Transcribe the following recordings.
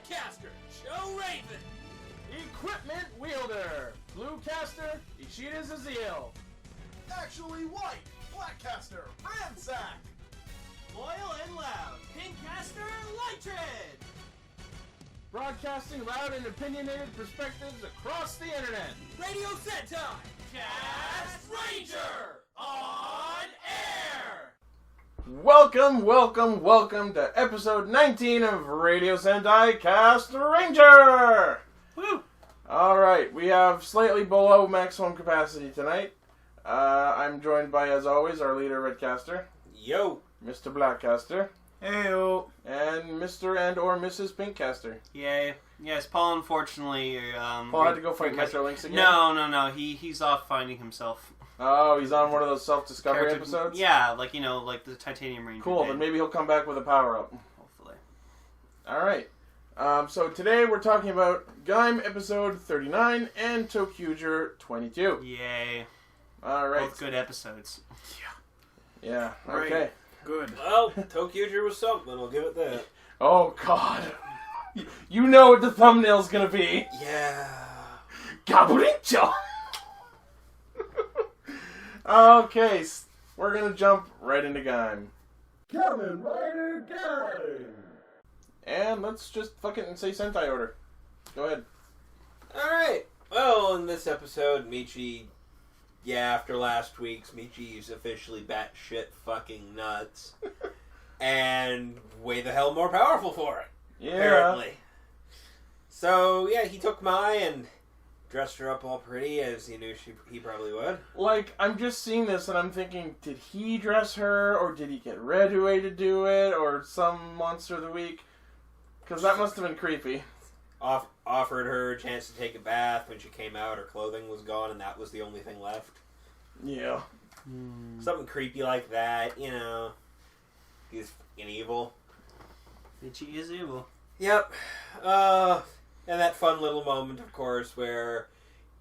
Caster, Joe Raven. Equipment wielder, Blue Caster, Ishida Zazil. Actually white, Black Caster, Ransack. Loyal and loud, Pink Caster, Light Tread. Broadcasting loud and opinionated perspectives across the internet. Radio Sentai CastRanger on air. Welcome to episode 19 of Radio Sentai CastRanger. Woo! Alright, we have slightly below maximum capacity tonight. I'm joined by, as always, our leader, Red Caster. Yo. Mr. Black Caster. Heyo. And Mr. and or Mrs. Pink Caster. Yay. Yes, Paul unfortunately... Paul had to go fight Metro Lynx again? No. He's off finding himself. Oh, he's on one of those self-discovery episodes? Yeah, like the Titanium Ranger. Cool, then maybe he'll come back with a power-up. Hopefully. Alright. So today we're talking about Gaim episode 39 and ToQger 22. Yay. Alright. Both good episodes. Yeah, okay. Right. Good. Well, ToQger was something, I'll give it that. Oh, God. You know what the thumbnail's gonna be. Yeah. Gaburincho! Okay, we're gonna jump right into Gaim. Kamen Rider Gaim. And let's just fuck it and say Sentai order. Go ahead. Alright. Well, in this episode, Michi... Yeah, after last week's, Michi's officially batshit fucking nuts. And way the hell more powerful for it. Yeah. Apparently. So, yeah, he took Mai and dressed her up all pretty, as he knew he probably would. Like, I'm just seeing this and I'm thinking, did he dress her, or did he get Redway to do it, or some Monster of the Week? Because that must have been creepy. Offered her a chance to take a bath. When she came out, her clothing was gone, and that was the only thing left. Yeah. Something creepy like that, you know. He's fucking evil. Michi is evil. Yep. And that fun little moment, of course, where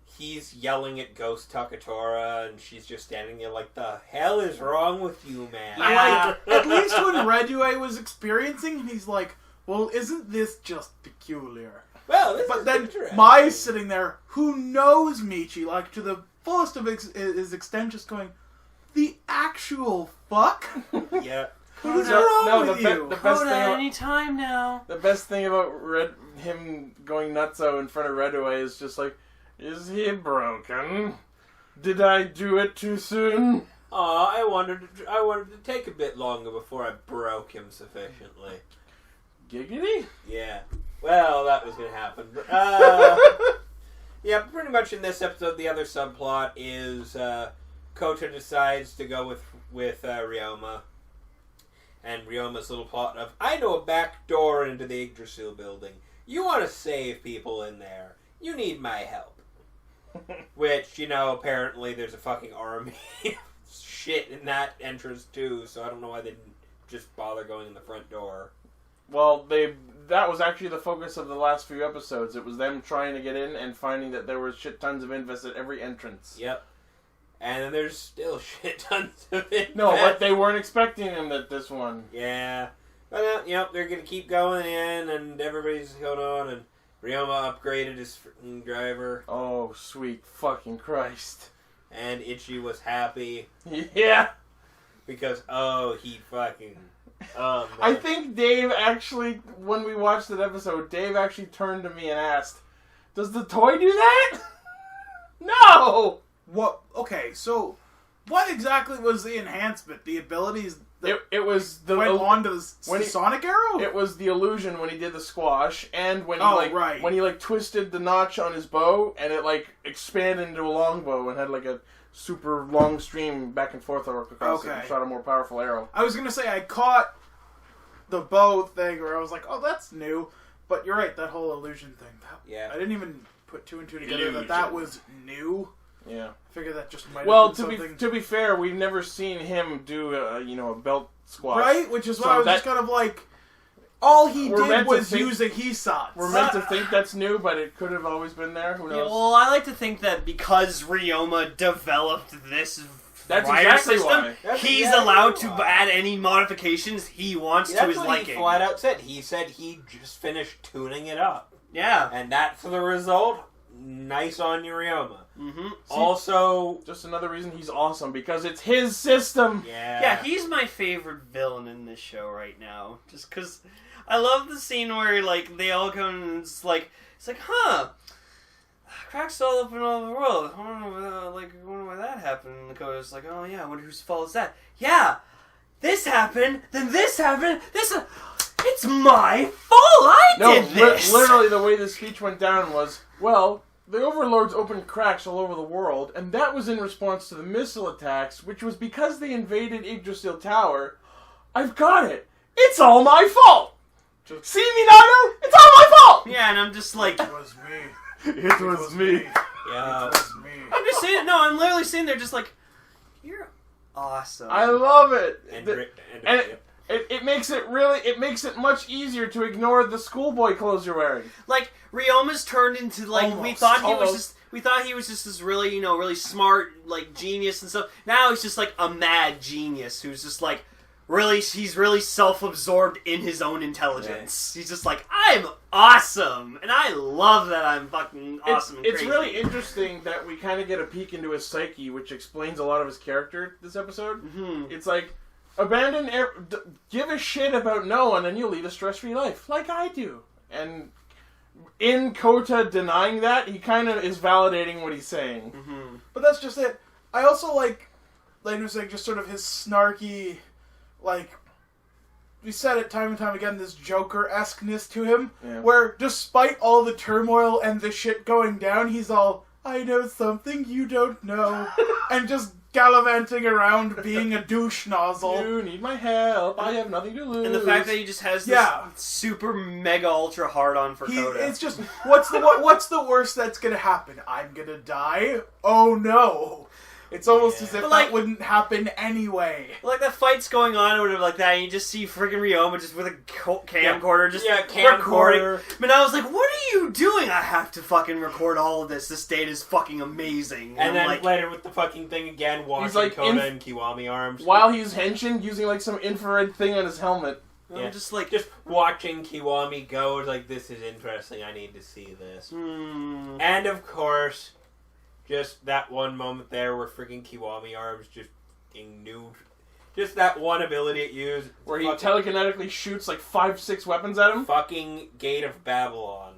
he's yelling at Ghost Takatora, and she's just standing there like, the hell is wrong with you, man? Yeah. At least when Redway was experiencing, he's like, well, isn't this just peculiar? Well, this But is then interesting. Mai's sitting there, who knows Michi, like to the fullest of his extent, just going, the actual fuck? Yeah. What is wrong with you? The best Hold thing on, about, any time now. the best thing about him going nutso in front of Redway is just like, is he broken? Did I do it too soon? Aw, I wanted to take a bit longer before I broke him sufficiently. Giggity? Yeah. Well, that was going to happen. But, yeah, pretty much in this episode, the other subplot is Kota decides to go with Ryoma. And Ryoma's little plot of, I know a back door into the Yggdrasil building. You want to save people in there. You need my help. Which, you know, apparently there's a fucking army shit in that entrance too, so I don't know why they didn't just bother going in the front door. Well, that was actually the focus of the last few episodes. It was them trying to get in and finding that there were shit tons of invis at every entrance. Yep. And then there's still shit tons of it. No, but they weren't expecting him at this one. Yeah. But, yep, they're going to keep going in, and everybody's going on, and Ryoma upgraded his freaking driver. Oh, sweet fucking Christ. And Ichi was happy. Yeah. Because, he fucking... Oh, I man. think Dave actually, when we watched that episode, Dave actually turned to me and asked, does the toy do that? No! What? Okay, so what exactly was the enhancement? The abilities that It was the... went on to the when he- Sonic Arrow? It was the illusion when he did the squash, and when he right. when he twisted the notch on his bow, and it expanded into a long bow and had a super long stream back and forth across it and shot a more powerful arrow. I was gonna say I caught the bow thing where I was like, oh, that's new. But you're right, that whole illusion thing. Yeah. I didn't even put two and two together that was new. Yeah. I figured that just might have Well, been something. to be fair, we've never seen him do a belt squash. Right? Which is why So I was just kind of like, all he did was use a Hisatsu. We're meant to think that's new, but it could have always been there. Who knows? Yeah, well, I like to think that because Ryoma developed this That's rider exactly system, why. That's he's exactly allowed to why. add any modifications he wants to That's his what liking. he flat out said. He said he just finished tuning it up. Yeah. And that's the result. Nice on Ryoma. Mm-hmm. Also, Just another reason he's awesome, because it's his system. Yeah, he's my favorite villain in this show right now. Just because I love the scene where, like, they all come and it's like, huh, cracks all up in all the world. I wonder why that happened. And the code's like, oh yeah, I wonder whose fault is that? Yeah, this happened, then this happened, it's my fault, I did this! Literally the way the speech went down was, well, the Overlords opened cracks all over the world, and that was in response to the missile attacks, which was because they invaded Yggdrasil Tower. I've got it. It's all my fault. See, Minato? It's all my fault. Yeah, and I'm just like, It was me. It was me. Yeah. It was me. I'm just saying, no, I'm literally sitting there just like, you're awesome. I love it. And It makes it much easier to ignore the schoolboy clothes you're wearing. Like, Ryoma's turned into, like, we Almost. thought he was just this really, really smart, like, genius and stuff. Now he's just, like, a mad genius who's just, like, he's really self-absorbed in his own intelligence. He's just like, I'm awesome! And I love that I'm fucking awesome and It's crazy. really interesting that we kind of get a peek into his psyche, which explains a lot of his character this episode. Mm-hmm. It's like, give a shit about no one and you'll lead a stress-free life, like I do. And in Kota denying that, he kind of is validating what he's saying. Mm-hmm. But that's just it. I also like saying just sort of his snarky, like, we said it time and time again, this Joker-esqueness to him, Yeah. where despite all the turmoil and the shit going down, he's all, I know something you don't know, and just gallivanting around being a douche nozzle. You need my help. I have nothing to lose. And the fact that he just has this Yeah. super mega ultra hard on for Coda. It's just, what's the worst that's gonna happen? I'm gonna die? Oh no. It's almost as if But, like, that wouldn't happen anyway. Like, that fight's going on or whatever like that, and you just see friggin' Ryoma just with a camcorder just camcorder. recording. But I was like, what are you doing? I have to fucking record all of this. This data is fucking amazing. And I'm then like, later with the fucking thing again, watching like Kota and Kiwami arms. while he's henching, using like some infrared thing on his helmet. I'm just like... Just watching Kiwami go, like, this is interesting, I need to see this. And of course, just that one moment there where freaking Kiwami arms just being new. Just that one ability it used. Where he fucking, telekinetically shoots like 5-6 weapons at him. fucking Gate of Babylon.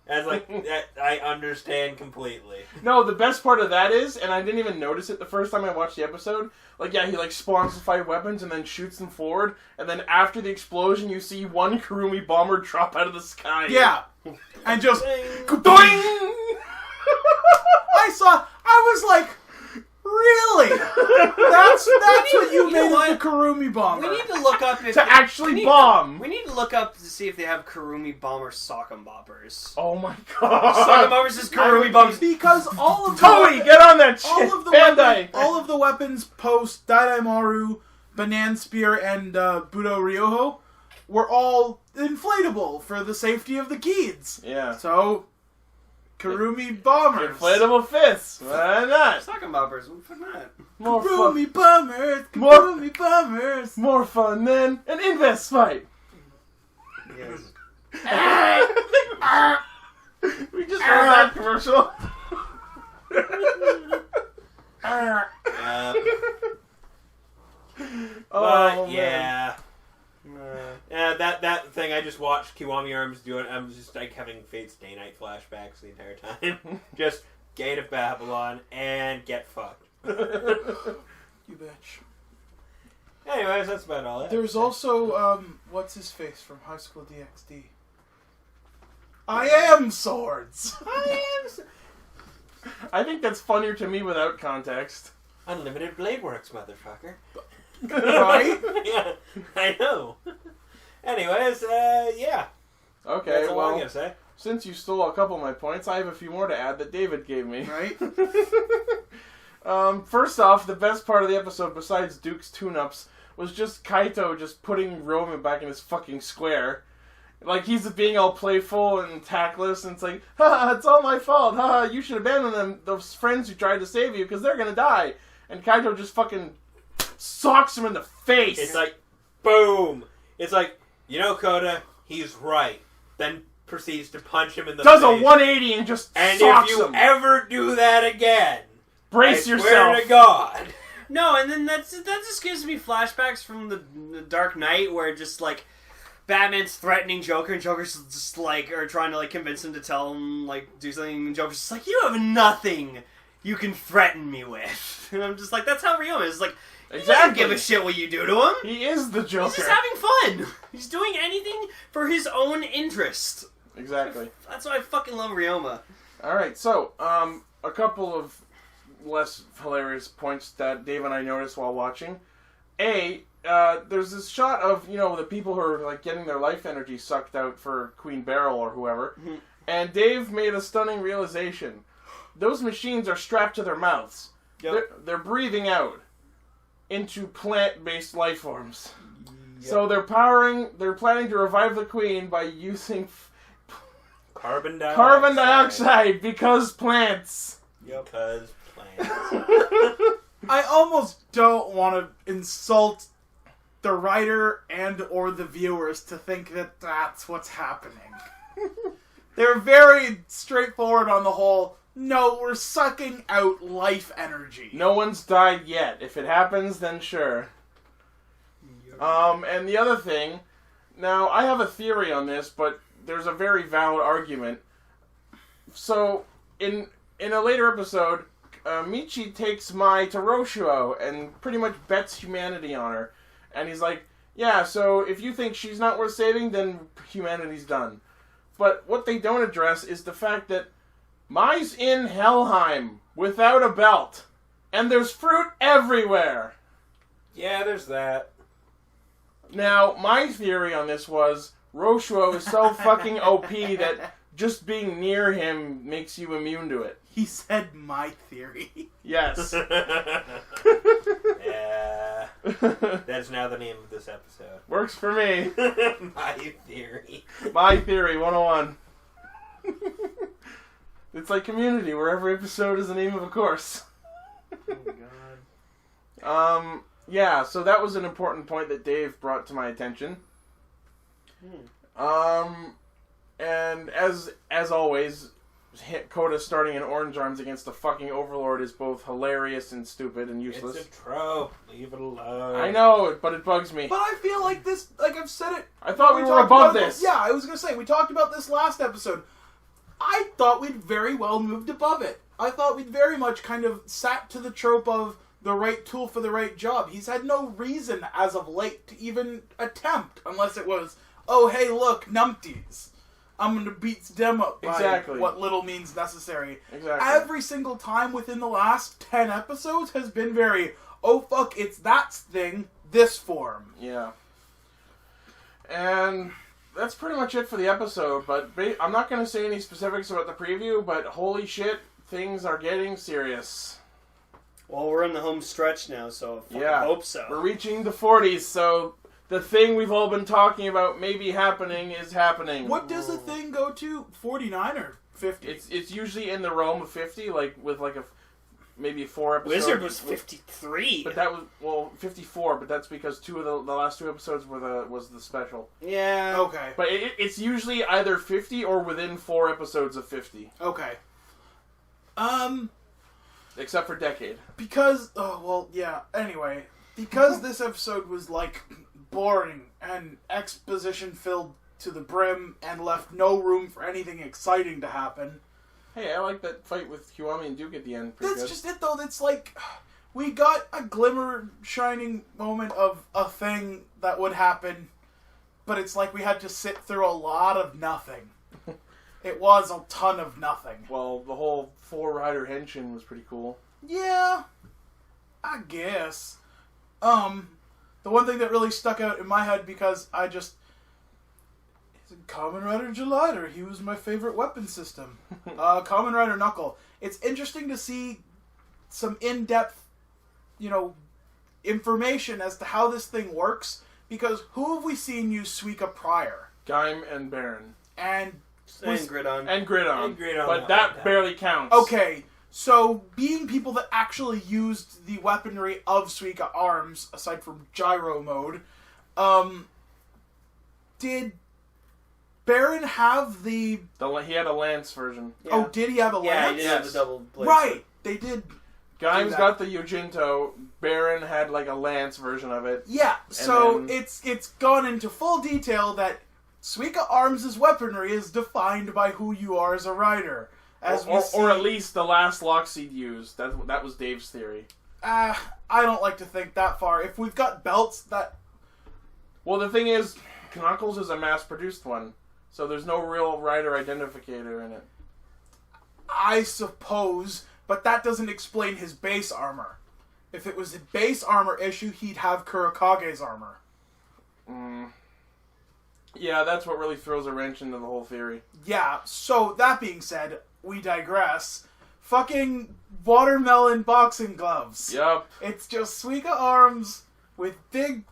As like, that I understand completely. No, the best part of that is, and I didn't even notice it the first time I watched the episode, like, yeah, he like spawns the 5 weapons and then shoots them forward, and then after the explosion you see one Kurumi bomber drop out of the sky. Yeah. And just, Doing! I was like, really? That's what you made what? of the Kurumi bomber. We need to look up if... To actually bomb! We need to look up to see if they have Kurumi bomber sock'em boppers. Oh my Sock'em god! boppers is Kurumi bombers. Because all of Toei, get on that shit! Bandai! all of the weapons post Daidaimaru, Banan Spear, and Budo Ryoho were all inflatable for the safety of the kids. Yeah. So, Kurumi bombers. Inflatable fists! Why not? Sock'em boppers, what the fuck not? More fun. Kurumi bombers. More- Kurumi bombers. More fun than an invest fight! Yes. We just heard that commercial. But, Oh, man. yeah. Yeah, that thing I just watched Kiwami arms do it. I'm just like having Fate's Day Night flashbacks the entire time. Just Gate of Babylon and get fucked. You bitch. Anyways, that's about all. There's also, what's his face from High School DxD? I am swords. I think that's funnier to me without context. Unlimited Blade Works, motherfucker. Right? Yeah, I know. Anyways, yeah. Okay, That's all I'm well, gonna say. since you stole a couple of my points, I have a few more to add that David gave me. Right? First off, the best part of the episode, besides Duke's tune-ups, was just Kaito just putting Roman back in his fucking square. Like, he's being all playful and tactless, and it's like, haha, it's all my fault, haha, you should abandon them, those friends who tried to save you, because they're gonna die. and Kaito just fucking socks him in the face. It's like, boom. It's like, Kota, he's right. Then proceeds to punch him in the face. Does a 180 and just and socks if you him. ever do that again, Brace I yourself. swear to God. No, and then that just gives me flashbacks from the Dark Knight, where just like Batman's threatening Joker, and Joker's just like, or trying to like convince him to tell him like do something, and Joker's just like, you have nothing you can threaten me with, and I'm just like, that's how Ryoma is. Like, he doesn't give a shit what you do to him. He is the Joker. He's just having fun. He's doing anything for his own interest. Exactly. That's why I fucking love Ryoma. All right, so a couple of less hilarious points that Dave and I noticed while watching. There's this shot of, the people who are like getting their life energy sucked out for Queen Beryl or whoever. Mm-hmm. And Dave made a stunning realization. Those machines are strapped to their mouths. Yep. They're breathing out into plant-based life forms. Yep. So they're planning to revive the Queen by using Carbon dioxide because plants. Yep. Because plants. I almost don't want to insult the writer and or the viewers to think that that's what's happening. They're very straightforward on the whole, no, we're sucking out life energy. No one's died yet. If it happens, then sure. And the other thing, now I have a theory on this, but there's a very valid argument. So, in a later episode, Michi takes Mai to Roshuo and pretty much bets humanity on her. And he's like, yeah, so if you think she's not worth saving, then humanity's done. But what they don't address is the fact that Mai's in Helheim without a belt. And there's fruit everywhere. Yeah, there's that. Now, my theory on this was Roshuo is so fucking OP that just being near him makes you immune to it. He said my theory. Yes. Yeah. That's now the name of this episode. Works for me. My theory. My theory 101. It's like Community, where every episode is the name of a course. Oh, God. Yeah, so that was an important point that Dave brought to my attention. And as always, Kota starting in Orange Arms against the fucking Overlord is both hilarious and stupid and useless. It's a trope. Leave it alone. I know, but it bugs me. But I feel like this, like I've said it. I thought we were talked above about this. Yeah, I was going to say, we talked about this last episode. I thought we'd very well moved above it. I thought we'd very much kind of sat to the trope of the right tool for the right job. He's had no reason as of late to even attempt, unless it was, oh, hey, look, numpties. I'm going to beat them up by what little means necessary. Exactly. Every single time within the last 10 episodes has been very, oh, fuck, it's that thing, this form. Yeah. And that's pretty much it for the episode, but I'm not going to say any specifics about the preview, but holy shit, things are getting serious. Well, we're in the home stretch now, so I hope so. We're reaching the 40s, so the thing we've all been talking about maybe happening is happening. What does a thing go to? 49 or 50? It's usually in the realm of 50, like with like maybe 4 episodes. Wizard was 53. But that was 54. But that's because two of the last 2 episodes was the special. Yeah. Okay. But it's usually either 50 or within 4 episodes of 50. Okay. Except for Decade. Because anyway, because this episode was like boring and exposition filled to the brim and left no room for anything exciting to happen. Hey, I like that fight with Kiwami and Duke at the end. Pretty That's good. just it though. It's like we got a glimmer shining moment of a thing that would happen, but it's like we had to sit through a lot of nothing. It was a ton of nothing. Well, the whole 4-rider henshin was pretty cool. Yeah, I guess. The one thing that really stuck out in my head because he's a Kamen Rider Gelider. He was my favorite weapon system. Kamen Rider Knuckle. It's interesting to see some in-depth, information as to how this thing works, because who have we seen use Suika prior? Gaim and Baron. And Gridon. And Gridon. And Gridon but that barely counts. Okay, So, being people that actually used the weaponry of Suika arms, aside from gyro mode, did Baron have the... He had a lance version. Yeah. Oh, did he have a lance? Yeah, he did have the double blade. Right, they did. Gaim's got the Yojinto. Baron had like a lance version of it. Yeah, so then- it's gone into full detail that Suika arms' weaponry is defined by who you are as a rider. Or at least the last Lockseed used. That was Dave's theory. I don't like to think that far. If we've got belts that... Well, the thing is, Knuckles is a mass-produced one, so there's no real rider identificator in it. I suppose, but that doesn't explain his base armor. If it was a base armor issue, he'd have Kurakage's armor. Yeah, that's what really throws a wrench into the whole theory. Yeah, so that being said, we digress. Fucking watermelon boxing gloves. Yup. It's just Suika arms with big,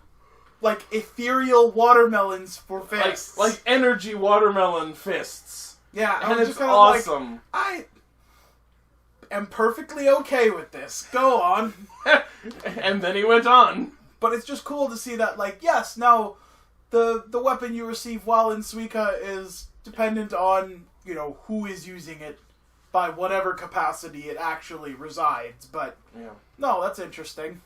like, ethereal watermelons for fists. Like energy watermelon fists. Yeah, And I'm it's just kinda awesome. Like, I am perfectly okay with this. Go on. And then he went on. But it's just cool to see that, like, yes, now, the weapon you receive while in Suika is dependent on, you know, who is using it by whatever capacity it actually resides. But, Yeah. no, that's interesting.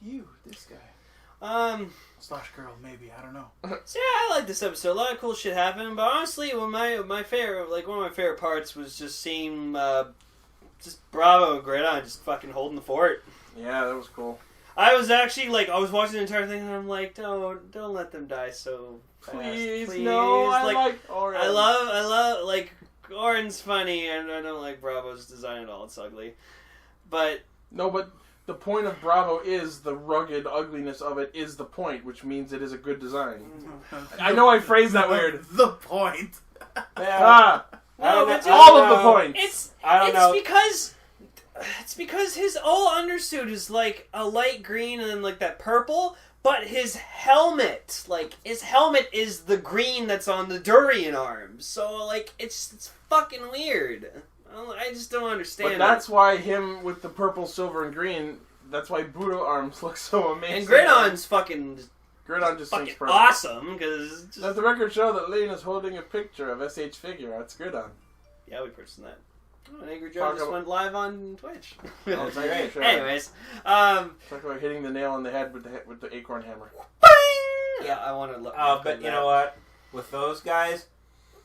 You, this guy. Slash girl, maybe, I don't know. So yeah, I like this episode. A lot of cool shit happened, but honestly, my favorite, like one of my favorite parts was just seeing just Bravo and Greta just fucking holding the fort. Yeah, that was cool. I was actually like, I was watching the entire thing, and I'm like, don't let them die so fast, Please, please. no, I like like Oren. I love like Oren's funny, and I don't like Bravo's design at all. It's ugly, but No, but the point of Bravo is the rugged ugliness of it is the point, which means it is a good design. I know I phrased that weird. The point. Ah, no, but all of the points. It's because his whole undersuit is like a light green and then like that purple, but his helmet is the green that's on the durian arms. So like it's fucking weird. I just don't understand. But that's why him with the purple, silver, and green. That's why Budo arms look so amazing. And Gridon's fucking just fucking seems perfect. awesome because Does the record show that Lane is holding a picture of SH figure? That's Gridon. yeah, we purchased that. Oh, and Angry Joe Talk just about- went live on Twitch. Oh, it's great. Sure. Anyways, Talk about hitting the nail on the head with the acorn hammer. yeah, I want to look. But you know what? With those guys,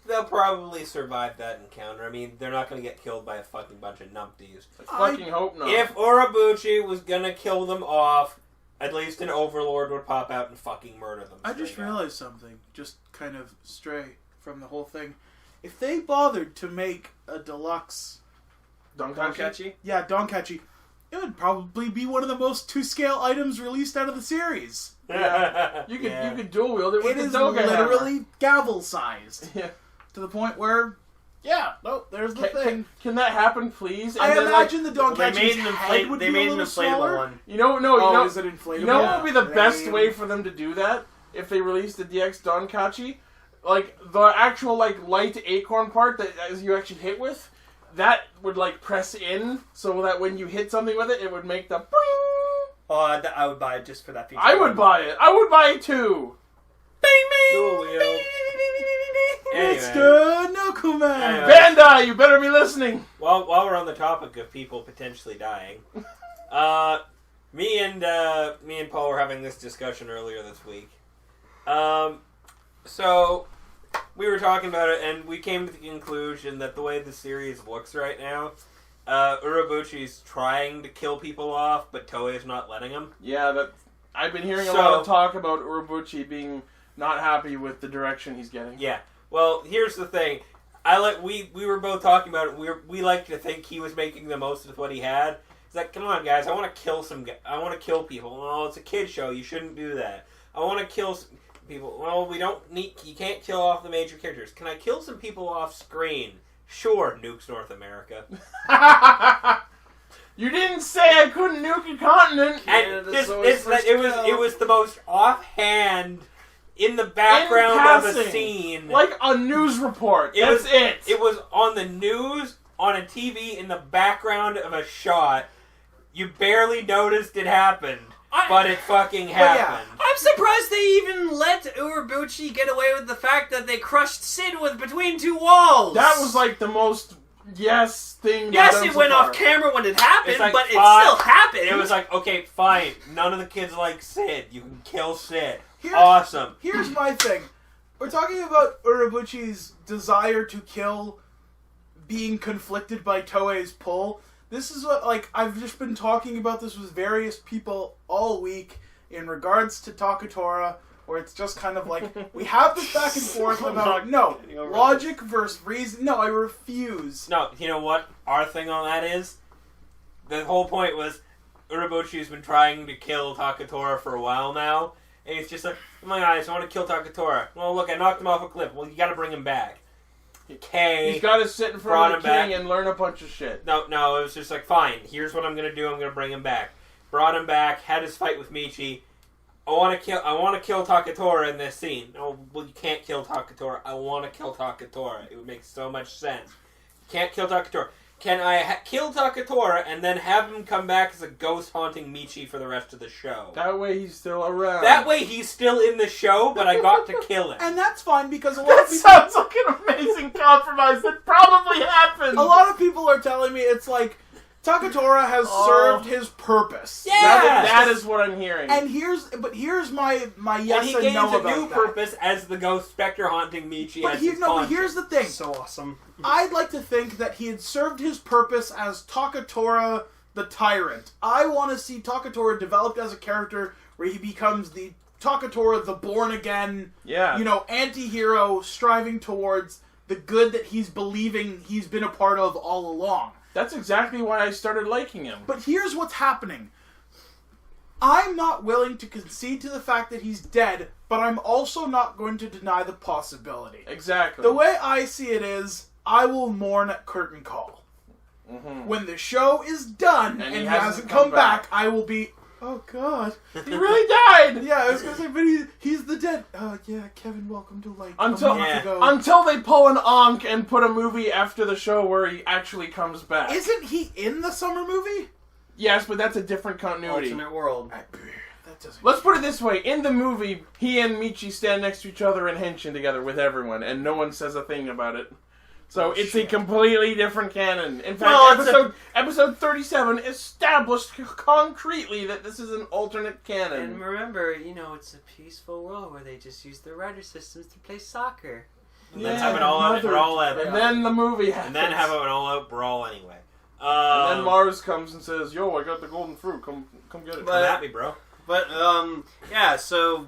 they'll probably survive that encounter. I mean, they're not going to get killed by a fucking bunch of numpties. I fucking hope not. If Urabuchi was going to kill them off, at least an overlord would pop out and fucking murder them. I just straight up. realized something, just kind of stray from the whole thing. If they bothered to make a deluxe, Donkachi? yeah, Donkachi, it would probably be one of the most to-scale items released out of the series. Yeah. You could dual wield it with It the is Doga literally gavel-sized. hammer. Yeah. To the point where, yeah, no, there's the thing. Can that happen, please? And I then, imagine the They Donkachi's made an head would they be made a an little inflatable smaller. one. You know, Is it inflatable? You know what would be the best Lame. way for them to do that? If they released the DX Donkachi? Like, the actual, like, light acorn part that as you actually hit with, that would, like, press in so that when you hit something with it, it would make the boing. Oh, I would buy it just for that feature. I would buy it. I would buy it too. Dual wield. Anyway. Mr. Nokuman! Anyway. Bandai, you better be listening. While we're on the topic of people potentially dying, me and Paul were having this discussion earlier this week. So we were talking about it, and we came to the conclusion that the way the series looks right now, Urabuchi's trying to kill people off, but Toei's not letting him. Yeah, I've been hearing a So- lot of talk about Urabuchi being not happy with the direction he's getting. Yeah. Well, here's the thing. We were both talking about it. We like to think he was making the most of what he had. He's like, come on, guys, I want to kill people. Well, it's a kid show. You shouldn't do that. I want to kill some people. Well, you can't kill off the major characters. Can I kill some people off screen? Sure, nukes North America. You didn't say I couldn't nuke a continent. And Canada's always first to go. it was the most offhand, in the background In of a passing. scene. Like a news report. That's it. It was on the news, on a TV in the background of a shot. You barely noticed it happened, but it fucking happened. yeah. I'm surprised they even let Urobuchi get away with the fact that they crushed Sid with between two walls. That was like the most thing. Yes, it went off camera when it happened, Like, but it fine. still happened. It was like, okay, fine. None of the kids like Sid. You can kill Sid. Here's- Awesome. Here's my thing. We're talking about Urobuchi's desire to kill being conflicted by Toei's pull. This is what, like, I've just been talking about this with various people all week in regards to Takatora, where it's just kind of like, we have this back and forth about, no, logic versus reason. No, I refuse. No, you know what? Our thing on that is, the whole point was, Urobuchi's been trying to kill Takatora for a while now, and he's just like, oh my god, I want to kill Takatora. Well, look, I knocked him off a cliff. Well, you gotta bring him back. Okay. He's got to sit in front of the king and learn a bunch of shit. No, it was just like, fine, here's what I'm gonna do, I'm gonna bring him back. Brought him back, had his fight with Michi. I want to kill Takatora in this scene. Oh, well, you can't kill Takatora. I want to kill Takatora. It would make so much sense. You can't kill Takatora. Can I kill Takatora and then have him come back as a ghost haunting Michi for the rest of the show? That way he's still around. That way he's still in the show, but I got to kill him. And that's fine, because a lot That of people... sounds like an amazing compromise that probably happened. A lot of people are telling me it's like, Takatora has served his purpose. Yeah! That is what I'm hearing. And here's my yes and he and gains no a about new that. purpose as the ghost specter haunting Michi. But, as his but conscience. here's the thing. so awesome. I'd like to think that he had served his purpose as Takatora the Tyrant. I want to see Takatora developed as a character where he becomes the Takatora the born again, anti-hero striving towards the good that he's believing he's been a part of all along. That's exactly why I started liking him. But here's what's happening. I'm not willing to concede to the fact that he's dead, but I'm also not going to deny the possibility. Exactly. The way I see it is, I will mourn at curtain call. Mm-hmm. When the show is done and he hasn't come back, I will be, oh god. He really died! Yeah, I was going to say, but he's the dead. Oh yeah, Kevin, welcome to light. Until they pull an Ankh and put a movie after the show where he actually comes back. Isn't he in the summer movie? Yes, but that's a different continuity. Alternate world. That doesn't... Let's put it this way. In the movie, he and Michi stand next to each other and henshin together with everyone, and no one says a thing about it. So it's a completely different canon. In fact, episode 37 established concretely that this is an alternate canon. And remember, it's a peaceful world where they just use their rider systems to play soccer. And then have an all-out brawl. And then the movie happens. And then have an all-out brawl anyway. And then Mars comes and says, "Yo, I got the golden fruit. Come get it." Come at me, bro. But so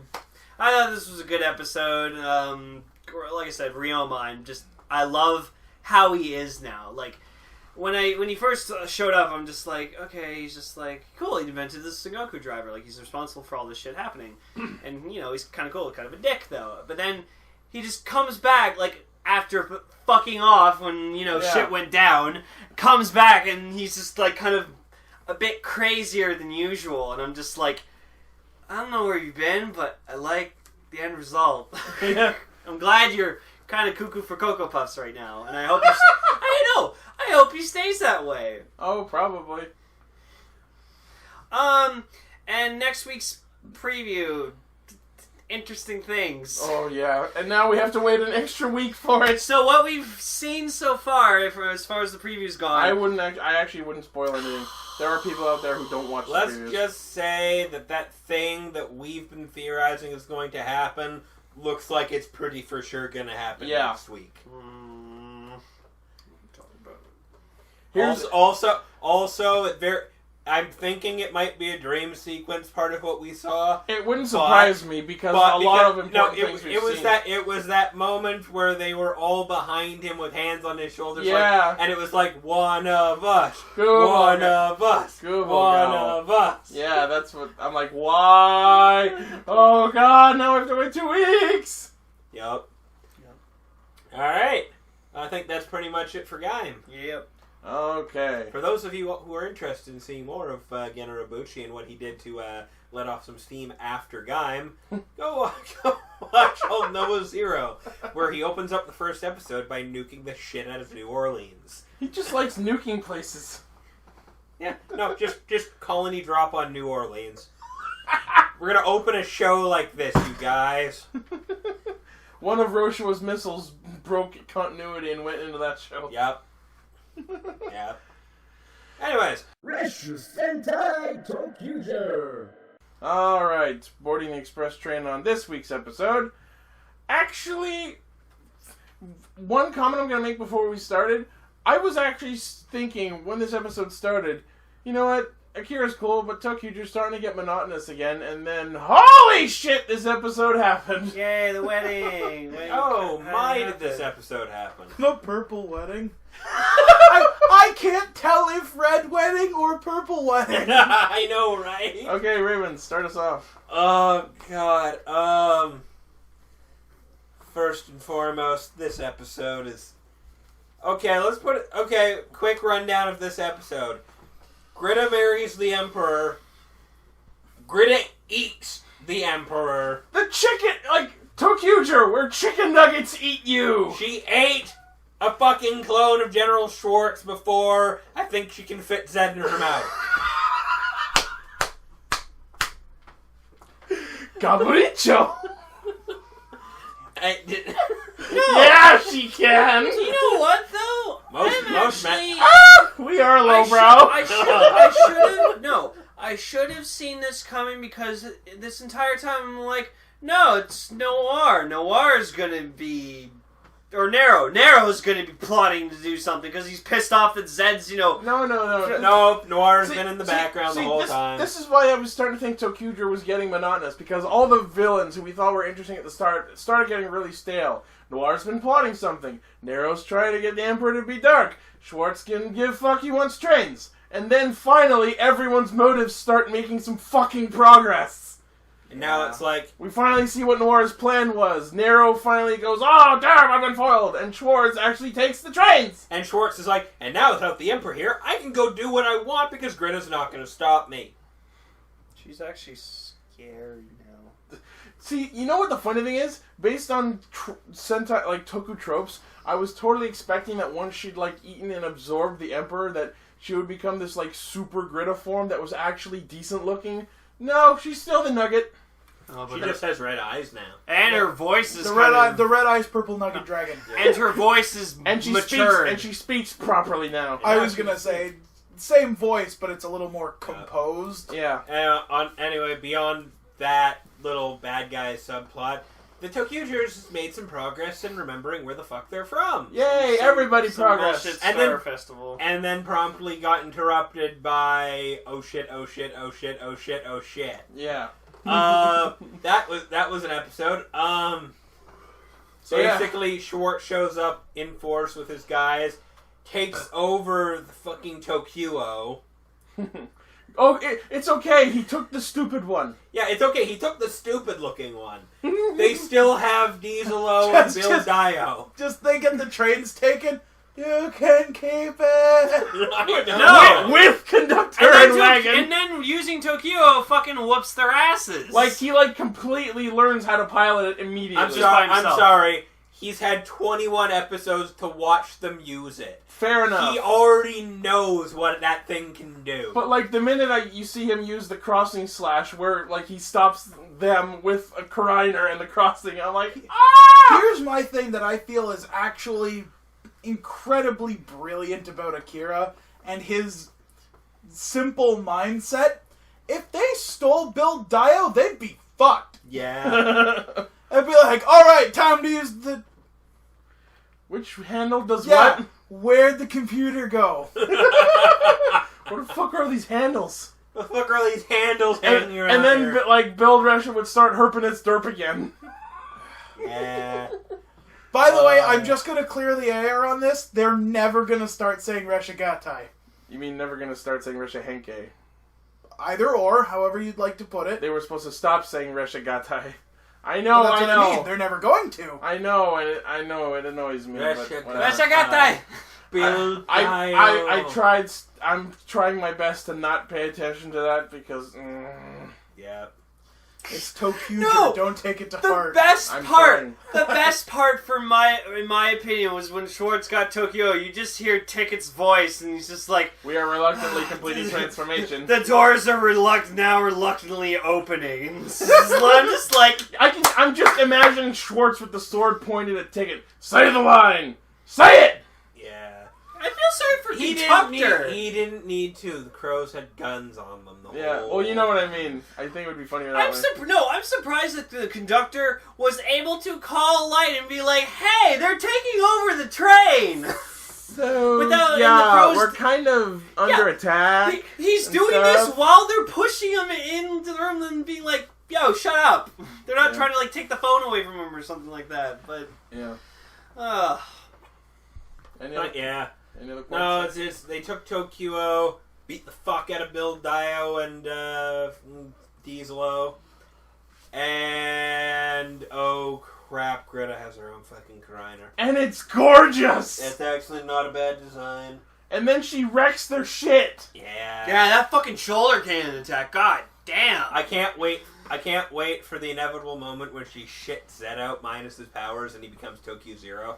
I thought this was a good episode. Like I said, Ryoma, I love how he is now. Like when he first showed up, I'm just like, okay, he's just like cool. He invented this Sengoku driver. Like he's responsible for all this shit happening, and he's kind of cool. Kind of a dick though. But then he just comes back like after fucking off when shit went down. Comes back and he's just like kind of a bit crazier than usual, and I'm just like, I don't know where you've been, but I like the end result. I'm glad you're kind of cuckoo for Cocoa Puffs right now, and I hope I hope he stays that way. Oh, probably. And next week's preview, interesting things. Oh yeah, and now we have to wait an extra week for it. So what we've seen so far, as far as the preview's gone, I actually wouldn't spoil anything. There are people out there who don't watch the Let's previews. just say that thing that we've been theorizing is going to happen looks like it's pretty for sure going to happen next week. I'm thinking it might be a dream sequence part of what we saw. It wouldn't surprise me because a lot of important things we've seen. It was that moment where they were all behind him with hands on his shoulders. Yeah. And it was like, one of us. Good one of us. Good one of us. Yeah, that's what... I'm like, why? Oh, God, now we have to wait 2 weeks! Yep. Alright. I think that's pretty much it for Gaim. Yep. Okay. For those of you who are interested in seeing more of Gen Urobuchi and what he did to let off some steam after Gaim, go watch Old Noah Zero. where he opens up the first episode by nuking the shit out of New Orleans. He just likes nuking places. Yeah, no, just colony drop on New Orleans. We're gonna open a show like this, you guys. One of Roshua's missiles broke continuity and went into that show. Yep. Yep. Anyways. Ressha Sentai ToQger. Alright, boarding the express train on this week's episode. Actually, one comment I'm going to make before we started. I was actually thinking, when this episode started, you know what? Akira's cool, but ToQger's starting to get monotonous again, and then, holy shit, this episode happened! Yay, the wedding! Did this episode happen? The purple wedding. I can't tell if red wedding or purple wedding. I know, right? Okay, Raymond, start us off. Oh, God. First and foremost, this episode is... Okay, let's put it... Okay, quick rundown of this episode. Greta marries the Emperor. Greta eats the Emperor. The chicken, ToQger, where chicken nuggets eat you! She ate a fucking clone of General Schwartz before I think she can fit Zed in her mouth. Capricho! I did... Yeah, she can! You know what, though? Most men... We are lowbrow. I should have seen this coming because this entire time I'm like, no, it's Noir. Noir's gonna be... Or Nero. Nero's gonna be plotting to do something because he's pissed off that Zed's, No. No, Noir's been in the background the whole time. This is why I was starting to think ToQger was getting monotonous, because all the villains who we thought were interesting at the start started getting really stale. Noir's been plotting something. Nero's trying to get the Emperor to be dark. Schwartz can give fuck, he wants trains. And then finally, everyone's motives start making some fucking progress. And now it's like... We finally see what Noir's plan was. Nero finally goes, oh, damn, I've been foiled. And Schwartz actually takes the trains. And Schwartz is like, and now without the Emperor here, I can go do what I want because Greta's not going to stop me. She's actually scared now. See, you know what the funny thing is? Based on Sentai, Toku tropes, I was totally expecting that once she'd, eaten and absorbed the Emperor, that she would become this, super Greta form that was actually decent looking. No, she's still the Nugget. Oh, She just has red eyes now. And her voice is The red eyes purple nugget dragon. And her voice is matured. She speaks properly now. I was gonna say same voice, but it's a little more composed. Yeah. Anyway, beyond that little bad guy subplot, the ToQgers made some progress in remembering where the fuck they're from. Yay, everybody progress. And then Festival. And then promptly got interrupted by oh shit. Yeah. That was an episode. Basically, Schwartz shows up in force with his guys, takes over the fucking Tokyo. Oh, it's okay. He took the stupid one. Yeah, it's okay. He took the stupid-looking one. They still have Diesel-O and Bill Dio. Just they get the trains taken. You can keep it. No! With conductor and wagon. And then using Tokyo fucking whoops their asses. He completely learns how to pilot it immediately. I'm sorry. He's had 21 episodes to watch them use it. Fair enough. He already knows what that thing can do. But the minute you see him use the crossing slash, where he stops them with a Kariner and the crossing, I'm like, ah! Here's my thing that I feel is actually incredibly brilliant about Akira and his simple mindset. If they stole Bill Dio, they'd be fucked. Yeah. I'd be like, alright, time to use the... Which handle does what? Where'd the computer go? What the fuck are these handles? The fuck are these handles hanging around and then, here? Bill Ressha would start herping its derp again. Yeah. By the way, I'm just gonna clear the air on this. They're never gonna start saying Ressha Gatai. You mean never gonna start saying Ressha Henke? Either or, however you'd like to put it. They were supposed to stop saying Ressha Gatai. I know, That's I what I know. mean. They're never going to. I know, it annoys me. Ressha Gatai! Bill I tried. I'm trying my best to not pay attention to that because. Yeah. It's ToQger. No! Don't take it to The heart. best I'm part, trying. the best part in my opinion, was when Schwartz got Tokyo. You just hear Ticket's voice, and he's just like, We are reluctantly completing transformation. the doors are reluctantly opening. And I'm just like, I'm just imagining Schwartz with the sword pointed at Ticket. Say the line! Say it! Yeah. I feel sorry for He Conductor. didn't need to. The crows had guns on them. The Yeah, whole... well, you know what I mean. I think it would be funnier that way. I'm surprised that the conductor was able to call Light and be like, "Hey, they're taking over the train." So, Without- and yeah, the crows- we're kind of under attack. He's and doing stuff. this while they're pushing him into the room and being like, "Yo, shut up." They're not trying to like take the phone away from him or something like that. But Yeah. Any other, Yeah. any other No, points? it's just they took Tokyo, beat the fuck out of Bill Dio and Dieselo, and oh crap, Greta has her own fucking Kariner. And it's gorgeous! That's actually not a bad design. And then she wrecks their shit! Yeah. yeah, that fucking shoulder cannon attack. God damn. I can't wait for the inevitable moment when she shits Zed out minus his powers and he becomes Tokyo Zero.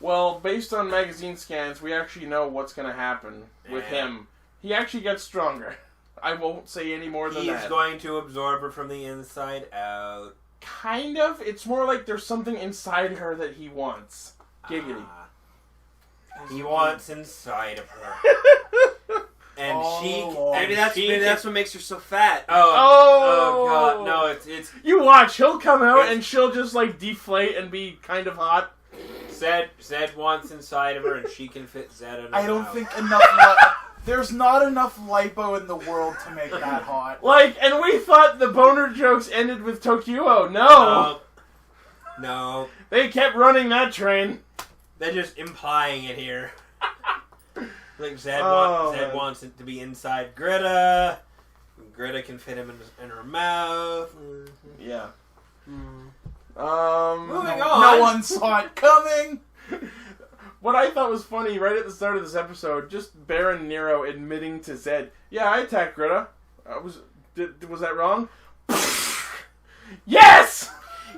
Well, based on magazine scans, we actually know what's going to happen with Yeah. him. He actually gets stronger. I won't say any more than He's that. going to absorb her from the inside out. Kind of. It's more like there's something inside her that he wants. Giggity. He wants inside of her. And Maybe that's what makes her so fat. Oh god, no, it's You watch, he'll come out and she'll just like deflate and be kind of hot. Zed wants inside of her and she can fit Zed in her I don't mouth. think enough. There's not enough lipo in the world to make that hot. Like, and we thought the boner jokes ended with Tokyo. No! No. They kept running that train. They're just implying it here. Like Zed man. wants it to be inside Greta. Greta can fit him in her mouth. Yeah. Moving on. No one saw it coming. What I thought was funny right at the start of this episode, just Baron Nero admitting to Zed, "Yeah, I attacked Greta. Was that wrong?" Yes!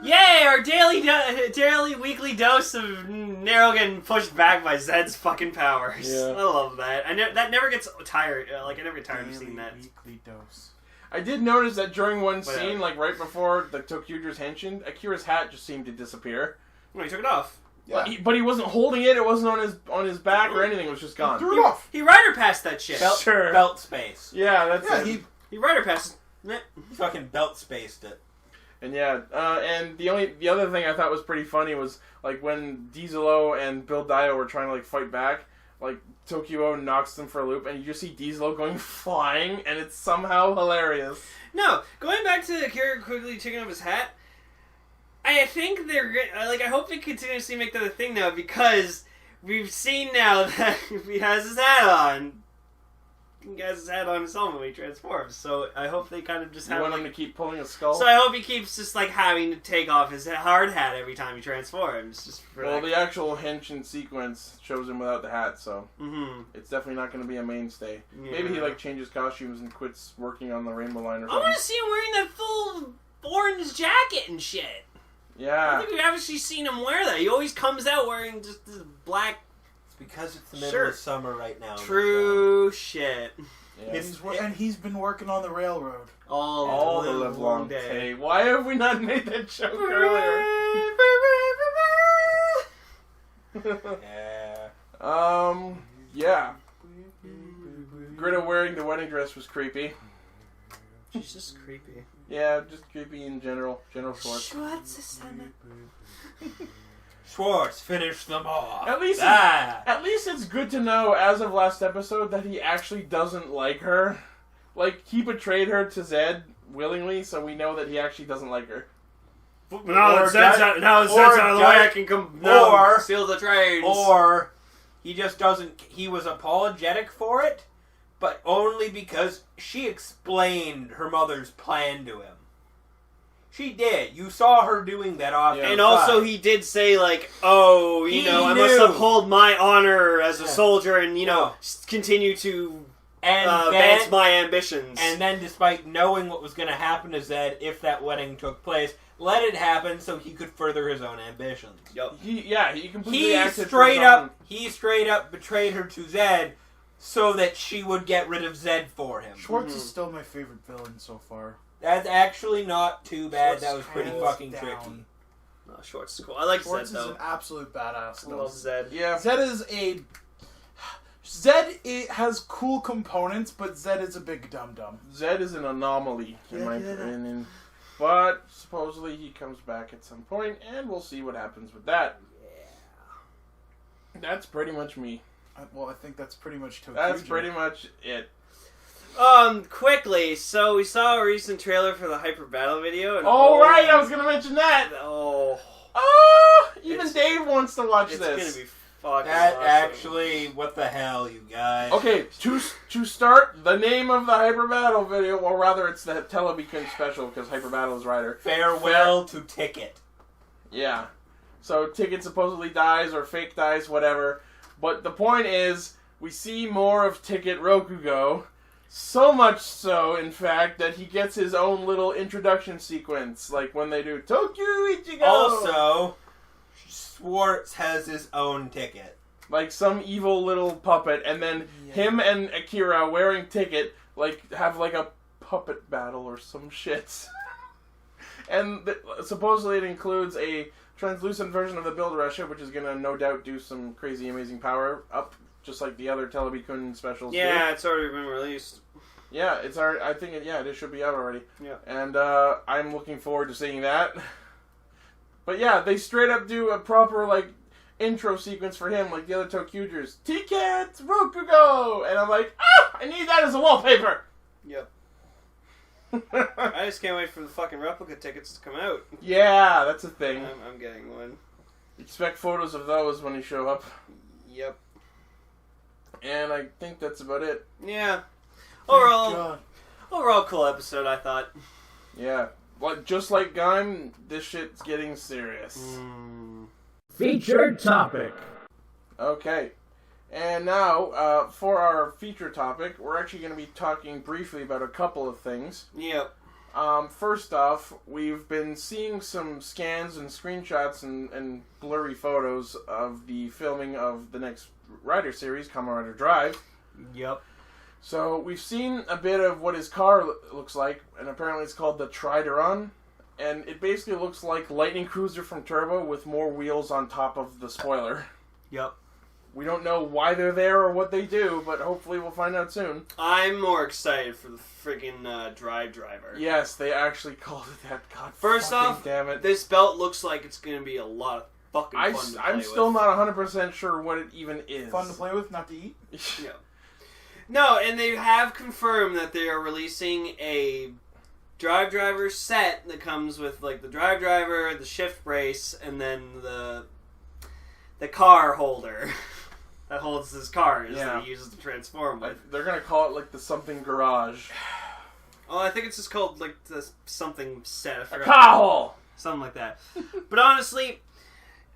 Yay! Our daily weekly dose of Nero getting pushed back by Zed's fucking powers. Yeah. I love that. That never gets tired. Like I never get tired of seeing that. Weekly dose. I did notice that during one Whatever. scene, like right before the ToQger's henshin, Akira's hat just seemed to disappear. No, he took it off. Yeah. But he wasn't holding it. It wasn't on his back or anything. It was just gone. Threw it off. He rider passed that shit. Sure. Belt space. Yeah, that's Yeah, it. He rider passed. He fucking belt spaced it. And yeah, and the other thing I thought was pretty funny was like when Dieselo and Bill Dio were trying to like fight back, like Tokyo knocks them for a loop, and you just see Dieselo going flying, and it's somehow hilarious. No, going back to Akira quickly taking off his hat. I think I hope they continuously make that a thing now because we've seen now that if he has his hat on, he has his hat on his helmet when he transforms. So I hope they kind of just You have want him to keep pulling a skull? So I hope he keeps just like having to take off his hard hat every time he transforms. Just for Well, the actual henshin sequence shows him without the hat, so it's definitely not going to be a mainstay. Yeah. Maybe he like changes costumes and quits working on the Rainbow Line or I something. want to see him wearing that full orange jacket and shit. I Yeah. don't think we've actually seen him wear that. He always comes out wearing just this black. It's because it's the middle Sure. of summer right now. True shit. Yeah. And he's been working on the railroad. All the live long day. Why have we not made that joke earlier? Yeah. Yeah. Greta wearing the wedding dress was creepy. She's just creepy. Yeah, just creepy in general. General Schwartz. Schwartz, finish them off. At least it's good to know, as of last episode, that he actually doesn't like her. Like, he betrayed her to Zed willingly, so we know that he actually doesn't like her. Now Or that Zed's does- out of the way, I can come. or- seal the trades. Or he just doesn't. He was apologetic for it, but only because she explained her mother's plan to him. She did. You saw her doing that off. Yeah. And also, he did say, like, oh, He I must knew. uphold my honor as a Yeah. soldier and, No. continue to And advance my ambitions. And then, despite knowing what was going to happen to Zed if that wedding took place, let it happen so he could further his own ambitions. Yep. He completely He acted straight for his own- up betrayed her to Zed so that she would get rid of Zed for him. Schwartz is still my favorite villain so far. That's actually not too bad. Schwartz that was pretty hands fucking down. tricky. No, Schwartz is cool. I like Schwartz Zed is though. an absolute badass. I love Zed. Yeah. Zed has cool components, but Zed is a big dum-dum. Zed is an anomaly, in my opinion. But supposedly he comes back at some point, and we'll see what happens with that. Yeah. That's pretty much me. Well, I think that's pretty much ToQger. That's pretty much it. Quickly, so we saw a recent trailer for the Hyper Battle video. And Right, I was gonna mention that! Oh, Even Dave wants to watch it's this. gonna be fucking That awesome. actually, what the hell, you guys? Okay, to start, the name of the Hyper Battle video, or rather it's the Telebikun special, because Hyper Battle is Rider. Farewell to Ticket. Yeah. So Ticket supposedly dies, or fake dies, whatever. But the point is, we see more of Ticket Rokugo. So much so, in fact, that he gets his own little introduction sequence, like when they do Tokyo Ichigo! Also, Schwartz has his own Ticket. Like some evil little puppet, and then him and Akira wearing Ticket, like, have like a puppet battle or some shit. And supposedly it includes a translucent version of the Build Ressha, which is gonna no doubt do some crazy amazing power up, just like the other Telebikun specials do. Yeah, it's already been released. Yeah, it's already, I think it should be out already. Yeah. And I'm looking forward to seeing that. But yeah, they straight up do a proper like intro sequence for him, like the other ToQgers. Ticket Rokugo! And I'm like, I need that as a wallpaper! Yep. I just can't wait for the fucking replica tickets to come out. Yeah, that's a thing. I'm getting one. Expect photos of those when you show up. Yep. And I think that's about it. Yeah. God. Overall cool episode, I thought. Yeah. Like, just like Gaim, this shit's getting serious. Featured topic. Okay. And now, for our feature topic, we're actually going to be talking briefly about a couple of things. Yep. First off, we've been seeing some scans and screenshots and blurry photos of the filming of the next Rider series, Kamen Rider Drive. Yep. So, we've seen a bit of what his car looks like, and apparently it's called the Trideron. And it basically looks like Lightning Cruiser from Turbo with more wheels on top of the spoiler. Yep. We don't know why they're there or what they do, but hopefully we'll find out soon. I'm more excited for the friggin' Drive Driver. Yes, they actually called it that. God First fucking off, damn it. this belt looks like it's gonna be a lot of fucking fun to play I'm with. still not 100% sure what it even is. Fun to play with, not to eat. Yeah. No, and they have confirmed that they are releasing a Drive Driver set that comes with like the Drive Driver, the shift brace, and then the car holder that holds his cars that he uses to transform with. They're gonna call it like the something garage. Oh, I think it's just called like the something set. I A forgot. car hole! Something like that. But honestly,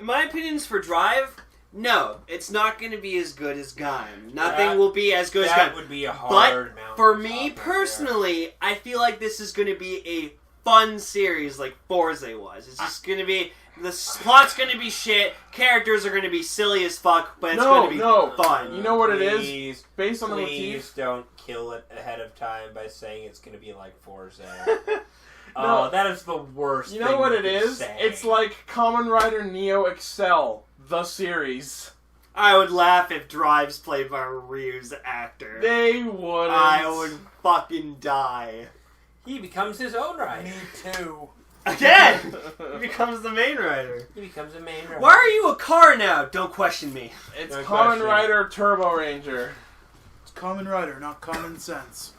in my opinions for Drive, no, it's not going to be as good as Gaim. Nothing will be as good as Gaim. That would be a hard But mountain for to me top personally, I feel like this is going to be a fun series like Forza was. It's just going to be, the plot's going to be shit, characters are going to be silly as fuck, but it's going to be fun. You know what it is? Please, Based on the please motif. don't kill it ahead of time by saying it's going to be like Forza. No. That is the worst. You know thing what you it could is? say. It's like Kamen Rider Neo Excel, the series. I would laugh if Drive's played by Ryu's actor. They wouldn't. I would fucking die. He becomes his own rider. Me too. Again! He becomes the main rider. He becomes a main rider. Why are you a car now? Don't question me. It's No Kamen question. Rider Turbo Ranger. It's Kamen Rider, not common sense.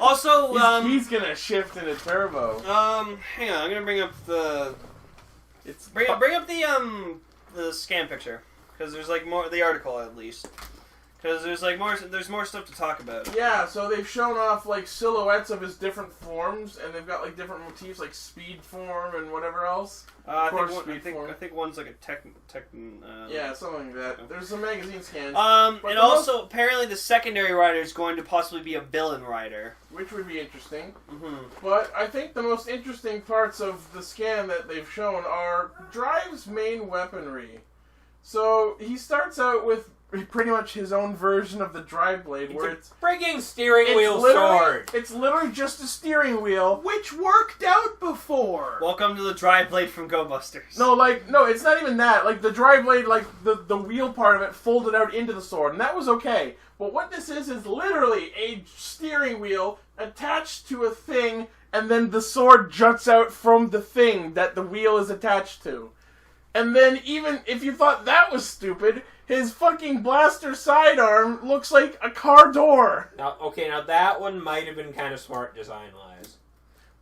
Also, he's gonna shift into Turbo. hang on, I'm gonna bring up the It's bring up the scan picture because there's like more the article at least Because there's more stuff to talk about. Yeah, so they've shown off like silhouettes of his different forms, and they've got like different motifs like speed form and whatever else. I think one's like a tech. Yeah, something like that. There's some magazine scans. And also apparently the secondary rider is going to possibly be a villain rider, which would be interesting. Mm-hmm. But I think the most interesting parts of the scan that they've shown are Drive's main weaponry. So he starts out with pretty much his own version of the Drive Blade, where it's frigging steering wheel sword. It's literally just a steering wheel, which worked out before. Welcome to the Drive Blade from Go Busters. No, it's not even that. Like the Drive Blade, like the wheel part of it folded out into the sword, and that was okay. But what this is literally a steering wheel attached to a thing, and then the sword juts out from the thing that the wheel is attached to. And then even if you thought that was stupid, his fucking blaster sidearm looks like a car door. Now that one might have been kind of smart design-wise.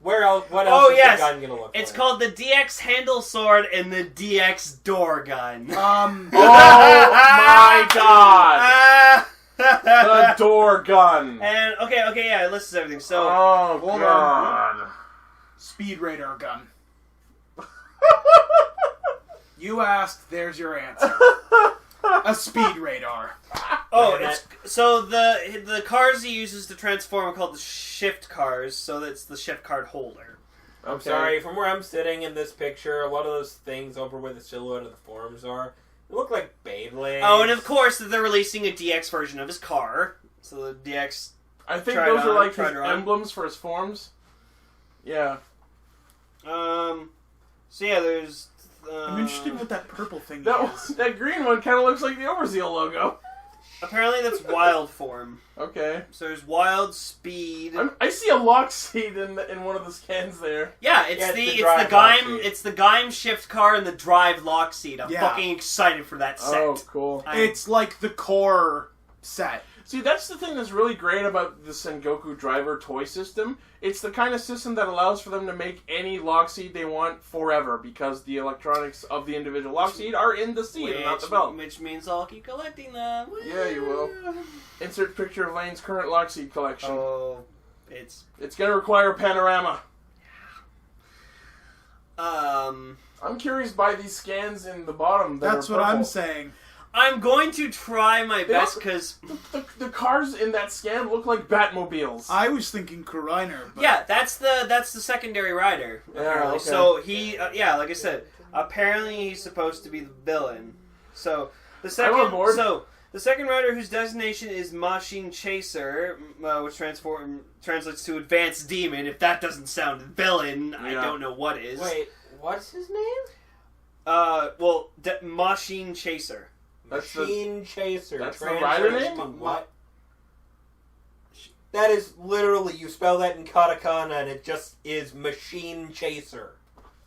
What else is the gun gonna look like? It's called the DX Handle Sword and the DX Door Gun. Oh my god! The door gun. And okay, yeah, it lists everything. So god. Speed radar gun. You asked, there's your answer. A speed radar. So the cars he uses to transform are called the shift cars, so that's the shift card holder. I'm sorry, from where I'm sitting in this picture, a lot of those things over where the silhouette of the forms are, they look like Beyblades. Oh, and of course they're releasing a DX version of his car. So the DX... I think those are like his emblems for his forms. Yeah. So yeah, there's... I'm interested in what that purple thing is. That green one kind of looks like the Overzeal logo. Apparently that's wild form. Okay. So there's wild speed. I see a lock seat in one of the scans there. Yeah, it's the Gaim shift car and the drive lock seat. I'm fucking excited for that set. Oh, cool. It's like the core set. See, that's the thing that's really great about the Sengoku driver toy system. It's the kind of system that allows for them to make any lock seat they want forever, because the electronics of the individual lock seat are in the seat and not the belt. Which means I'll keep collecting them. Yeah, you will. Insert picture of Lane's current lock seat collection. Oh, it's going to require a panorama. I'm curious by these scans in the bottom. That's what I'm saying. I'm going to try my best because the cars in that scan look like Batmobiles. I was thinking Kuriner. But... Yeah, that's the secondary rider. Apparently. Okay. So he, like I said, apparently he's supposed to be the villain. So the second, I'm on board. So the second rider, whose designation is Machine Chaser, which translates to Advanced Demon. If that doesn't sound villain, I don't know what is. Wait, what's his name? Machine Chaser. Machine Chaser. That's the rider name? What? That is literally, you spell that in katakana and it just is Machine Chaser.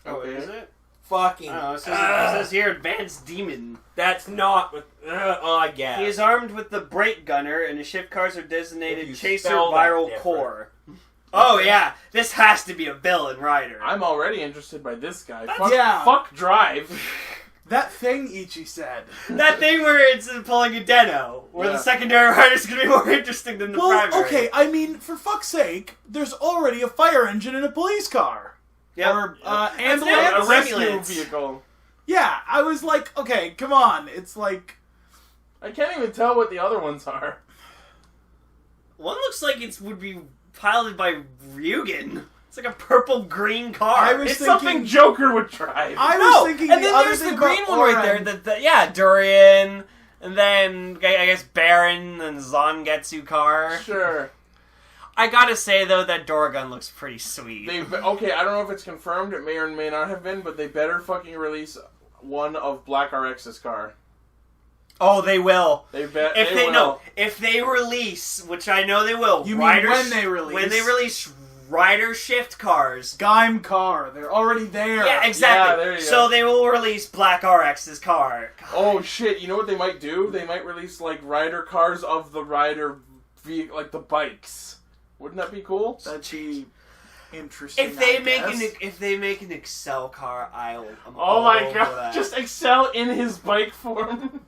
Okay. Is it? Fucking. I don't know, it says here Advanced Demon. That's not what. I guess. He is armed with the Brake Gunner, and his shift cars are designated Chaser spell that Viral different. Core. Oh yeah, this has to be a villain rider. I'm already interested by this guy. Fuck Drive. That thing Ichi said. That thing where it's pulling a Deno, where the secondary rider is going to be more interesting than the primary. Okay, I mean, for fuck's sake, there's already a fire engine in a police car. Yep. Or A rescue ambulance. vehicle. Yeah, I was like, okay, come on. It's like... I can't even tell what the other ones are. One looks like it would be piloted by Ryugen. It's like a purple-green car. I was It's thinking- something Joker would drive. I was thinking and the then other there's thing the green about one right Oren. there. Durian, and then I guess Baron and Zangetsu car. Sure. I gotta say though, that Dorgun looks pretty sweet. I don't know if it's confirmed. It may or may not have been, but they better fucking release one of Black RX's car. Oh, they will. They bet. If they release, which I know they will. You mean when they release? When they release rider shift cars. Gaim car. They're already there. Yeah, exactly. Yeah, there you so go. they will release Black RX's car. God. Oh shit! You know what they might do? They might release like rider cars of the rider vehicle, like the bikes. Wouldn't that be cool? That'd be interesting. If they make an Excel car, I'm Oh all my over god! that. Just Excel in his bike form.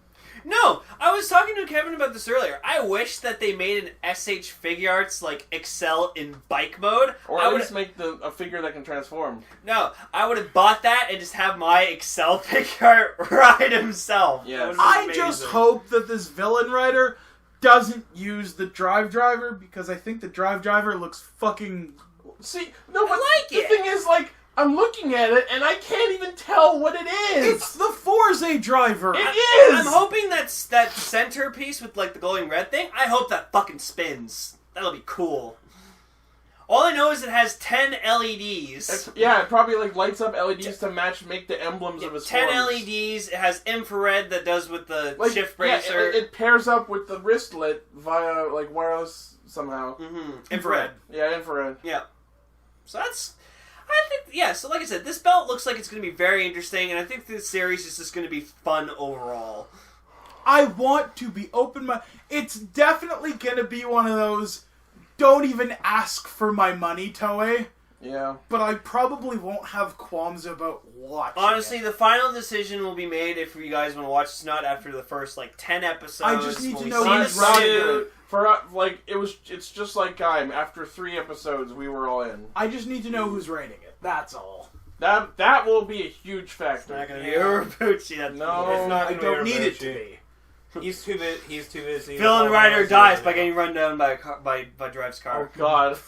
No, I was talking to Kevin about this earlier. I wish that they made an SH Figuarts like excel in bike mode. Or I at would least make a figure that can transform. No, I would have bought that and just have my Excel Figuart ride himself. Yes. That would've I been just amazing. hope that this villain rider doesn't use the drive driver, because I think the drive driver looks fucking... See, no, but like the it. thing is, like, I'm looking at it and I can't even tell what it is. It's the Forza driver! It is! I'm hoping that centerpiece with like the glowing red thing, I hope that fucking spins. That'll be cool. All I know is it has 10 LEDs. Yeah, it probably like lights up LEDs to make the emblems of his 10 forms. LEDs. It has infrared that does with the Like, shift yeah, bracer. it pairs up with the wristlet via like wireless somehow. Infrared. Yeah, infrared. Yeah. So that's... I think, yeah, so like I said, this belt looks like it's going to be very interesting, and I think this series is just going to be fun overall. I want to be open-minded. It's definitely gonna be one of those, don't even ask for my money, Toei. Yeah. But I probably won't have qualms about watching Honestly, it. the final decision will be made if you guys want to watch this, not after the first, like, 10 episodes. I just need when to we know see who's the running suit. For like it's just like Gaim. After 3 episodes, we were all in. I just need to know who's writing it. That's all. That will be a huge It's factor. not going to be Urobuchi. That's No. It's not I gonna don't be need it to Urobuchi. be. He's too busy. Villain with Rider all the dies else by going getting run down by Drive's Oh car. God.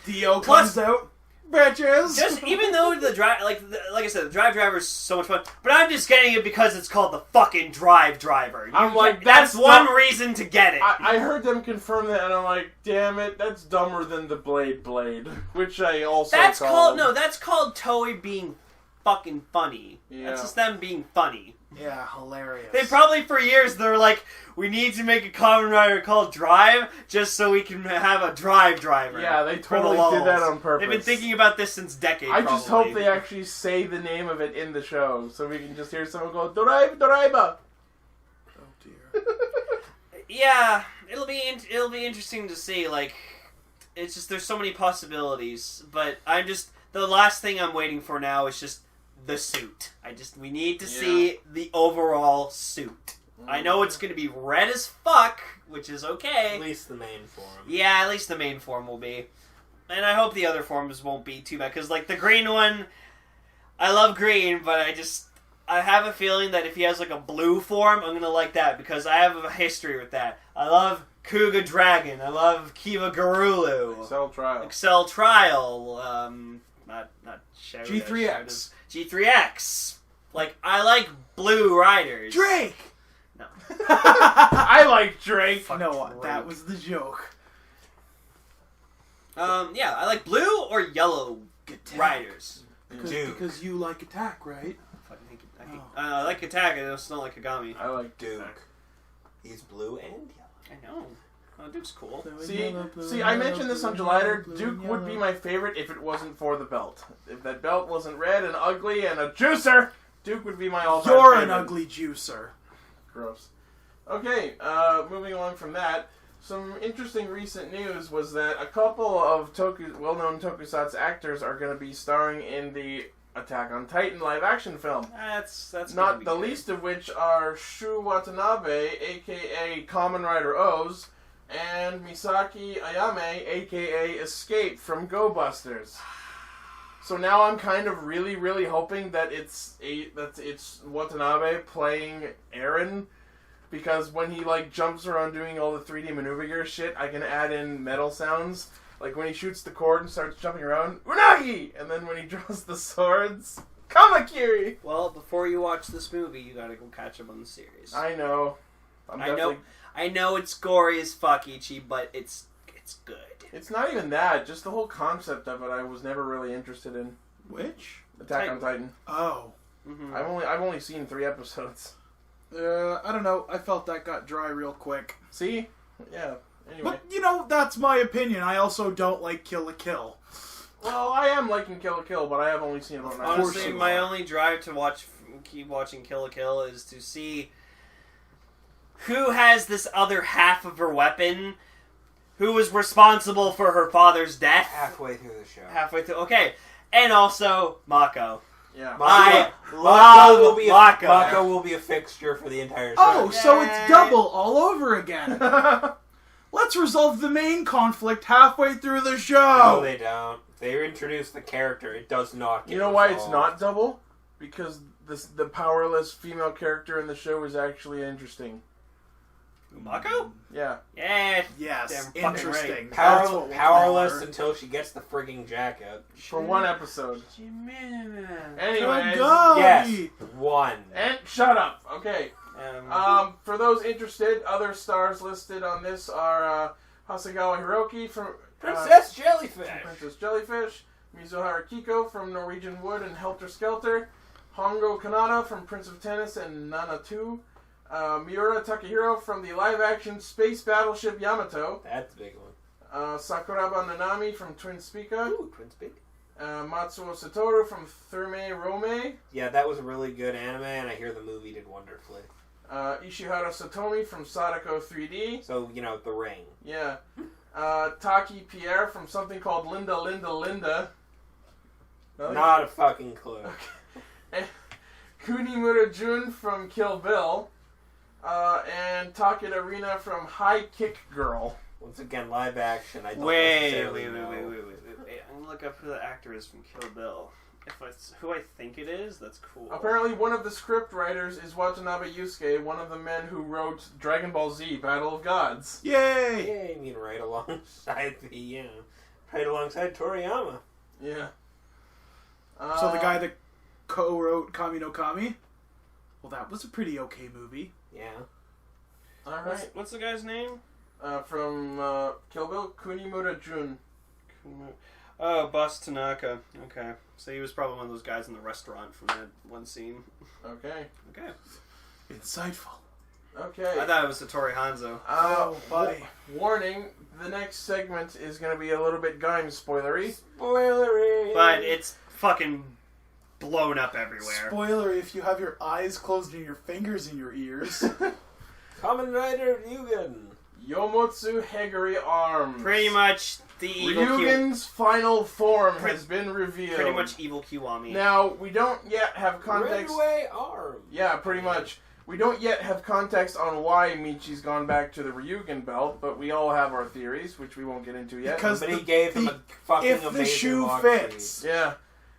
Dio Plus- comes out. Bitches! Just even though the drive, like I said, the drive driver is so much fun, but I'm just getting it because it's called the fucking drive driver. I'm like, that's that's one not- reason to get it. I heard them confirm that, and I'm like, damn it, that's dumber than the Blade, which I also That's called. that's called Toei being fucking funny. Yeah. That's just them being funny. Yeah, hilarious. They probably for years they're like, we need to make a Kamen Rider called Drive just so we can have a drive driver. Yeah, they for the totally did that lulz. on purpose. They've been thinking about this since decades. I just probably. hope they actually say the name of it in the show, so we can just hear someone go, Doraiba, Doraiba! Oh dear. Yeah, it'll be interesting to see. Like, it's just there's so many possibilities, but the last thing I'm waiting for now is just the suit. We need to see the overall suit. I know it's going to be red as fuck, which is okay. At least the main form. Yeah, at least the main form will be. And I hope the other forms won't be too bad, because, like, the green one, I love green, but I have a feeling that if he has, like, a blue form, I'm going to like that, because I have a history with that. I love Kuga Dragon. I love Kiva Garulu. Excel Trial. Not Shouda, G3X. G3X. Like, I like blue riders. Drake! No. I like Drake. No, that was the joke. Yeah, I like blue or yellow riders. Because you like attack, right? I like Attack, I just don't like Kagami. I like Duke. He's blue and yellow. I know. Oh, Duke's cool. See, I mentioned this on July. Duke would be my favorite if it wasn't for the belt. If that belt wasn't red and ugly and a juicer, Duke would be my all-time You're favorite. an ugly juicer. Gross. Okay, moving along from that, some interesting recent news was that a couple of well-known Tokusatsu actors are going to be starring in the Attack on Titan live-action film. That's Not the least of which are Shu Watanabe, a.k.a. Kamen Rider O's, and Misaki Ayame, a.k.a. Escape from Go Busters. So now I'm kind of really, really hoping that it's Watanabe playing Eren, because when he like jumps around doing all the 3D maneuver gear shit, I can add in metal sounds. Like when he shoots the cord and starts jumping around, Unagi! And then when he draws the swords, Kamakiri! Well, before you watch this movie, you gotta go catch up on the series. I know. I know it's gory as fuck, Ichi, but it's good. It's not even that. Just the whole concept of it, I was never really interested in. Which? Attack on Titan. Oh. Mm-hmm. I've only seen 3 episodes. I don't know. I felt that got dry real quick. See? Yeah. Anyway. But, that's my opinion. I also don't like Kill la Kill. Well, I am liking Kill la Kill, but I have only seen about 9 Honestly, episodes. my only drive to keep watching Kill la Kill is to see who has this other half of her weapon, who was responsible for her father's death. Halfway through the show. Halfway through. Okay. And also, Mako. Yeah. Mako will be Mako. will be a fixture for the entire show. Oh, so it's double all over again. Let's resolve the main conflict halfway through the No, show. they don't. They introduce the character. It does not get You know why it's resolved. not double? Because the powerless female character in the show is actually interesting. Mako? Yeah. Yeah. Yes, Damn fucking interesting. right. That's what we'll Powerless call her. until she gets the frigging jacket. For one episode. Anyways. Kagami. Yes, one. And shut up. Okay. Um, For those interested, other stars listed on this are Hasegawa Hiroki from Princess Jellyfish. Princess Jellyfish, Mizuhara Kiko from Norwegian Wood and Helter Skelter, Hongo Kanata from Prince of Tennis and Nana 2, Miura Takahiro from the live-action space battleship Yamato, That's a big one. Sakuraba Nanami from Twin Spica, Ooh, Twin Speak. Matsuo Satoru from Therme Rome, Yeah, that was a really good anime, and I hear the movie did wonderfully. Ishihara Satomi from Sadako 3D, So, The Ring. yeah, Taki Pierre from something called Linda Linda Linda. Really? Not a fucking clue. Kunimura Jun from Kill Bill, and Takeda Rina from High Kick Girl. Once again, live action. I don't wait. necessarily know. I'm gonna look up who the actor is from Kill Bill. If it's who I think it is, that's cool. Apparently, one of the script writers is Watanabe Yusuke, one of the men who wrote Dragon Ball Z: Battle of Gods. Yay! Yeah, you mean right alongside right alongside Toriyama. Yeah. So the guy that co-wrote Kami no Kami? Well, that was a pretty okay movie. Yeah. All right. What's the guy's name? From Kill Bill, Kunimura Jun. Oh, Boss Tanaka. Okay. So he was probably one of those guys in the restaurant from that one scene. Okay. Okay. Insightful. Okay. I thought it was Satori Hanzo. buddy. Warning: the next segment is going to be a little bit Gaim spoilery. Spoilery. But it's fucking blown up everywhere. Spoiler if you have your eyes closed and your fingers in your ears. Kamen Rider Yugen. Yomotsu Hegari Arms. Pretty much the evil Ryugen's final form has been revealed. Pretty much evil Kiwami. Now, we don't yet have context. Redway Arm. Yeah, pretty much. We don't yet have context on why Michi's gone back to the Ryugen belt, but we all have our theories, which we won't get into yet. Because But he gave him a fucking if amazing the shoe lock fits. seed. Yeah.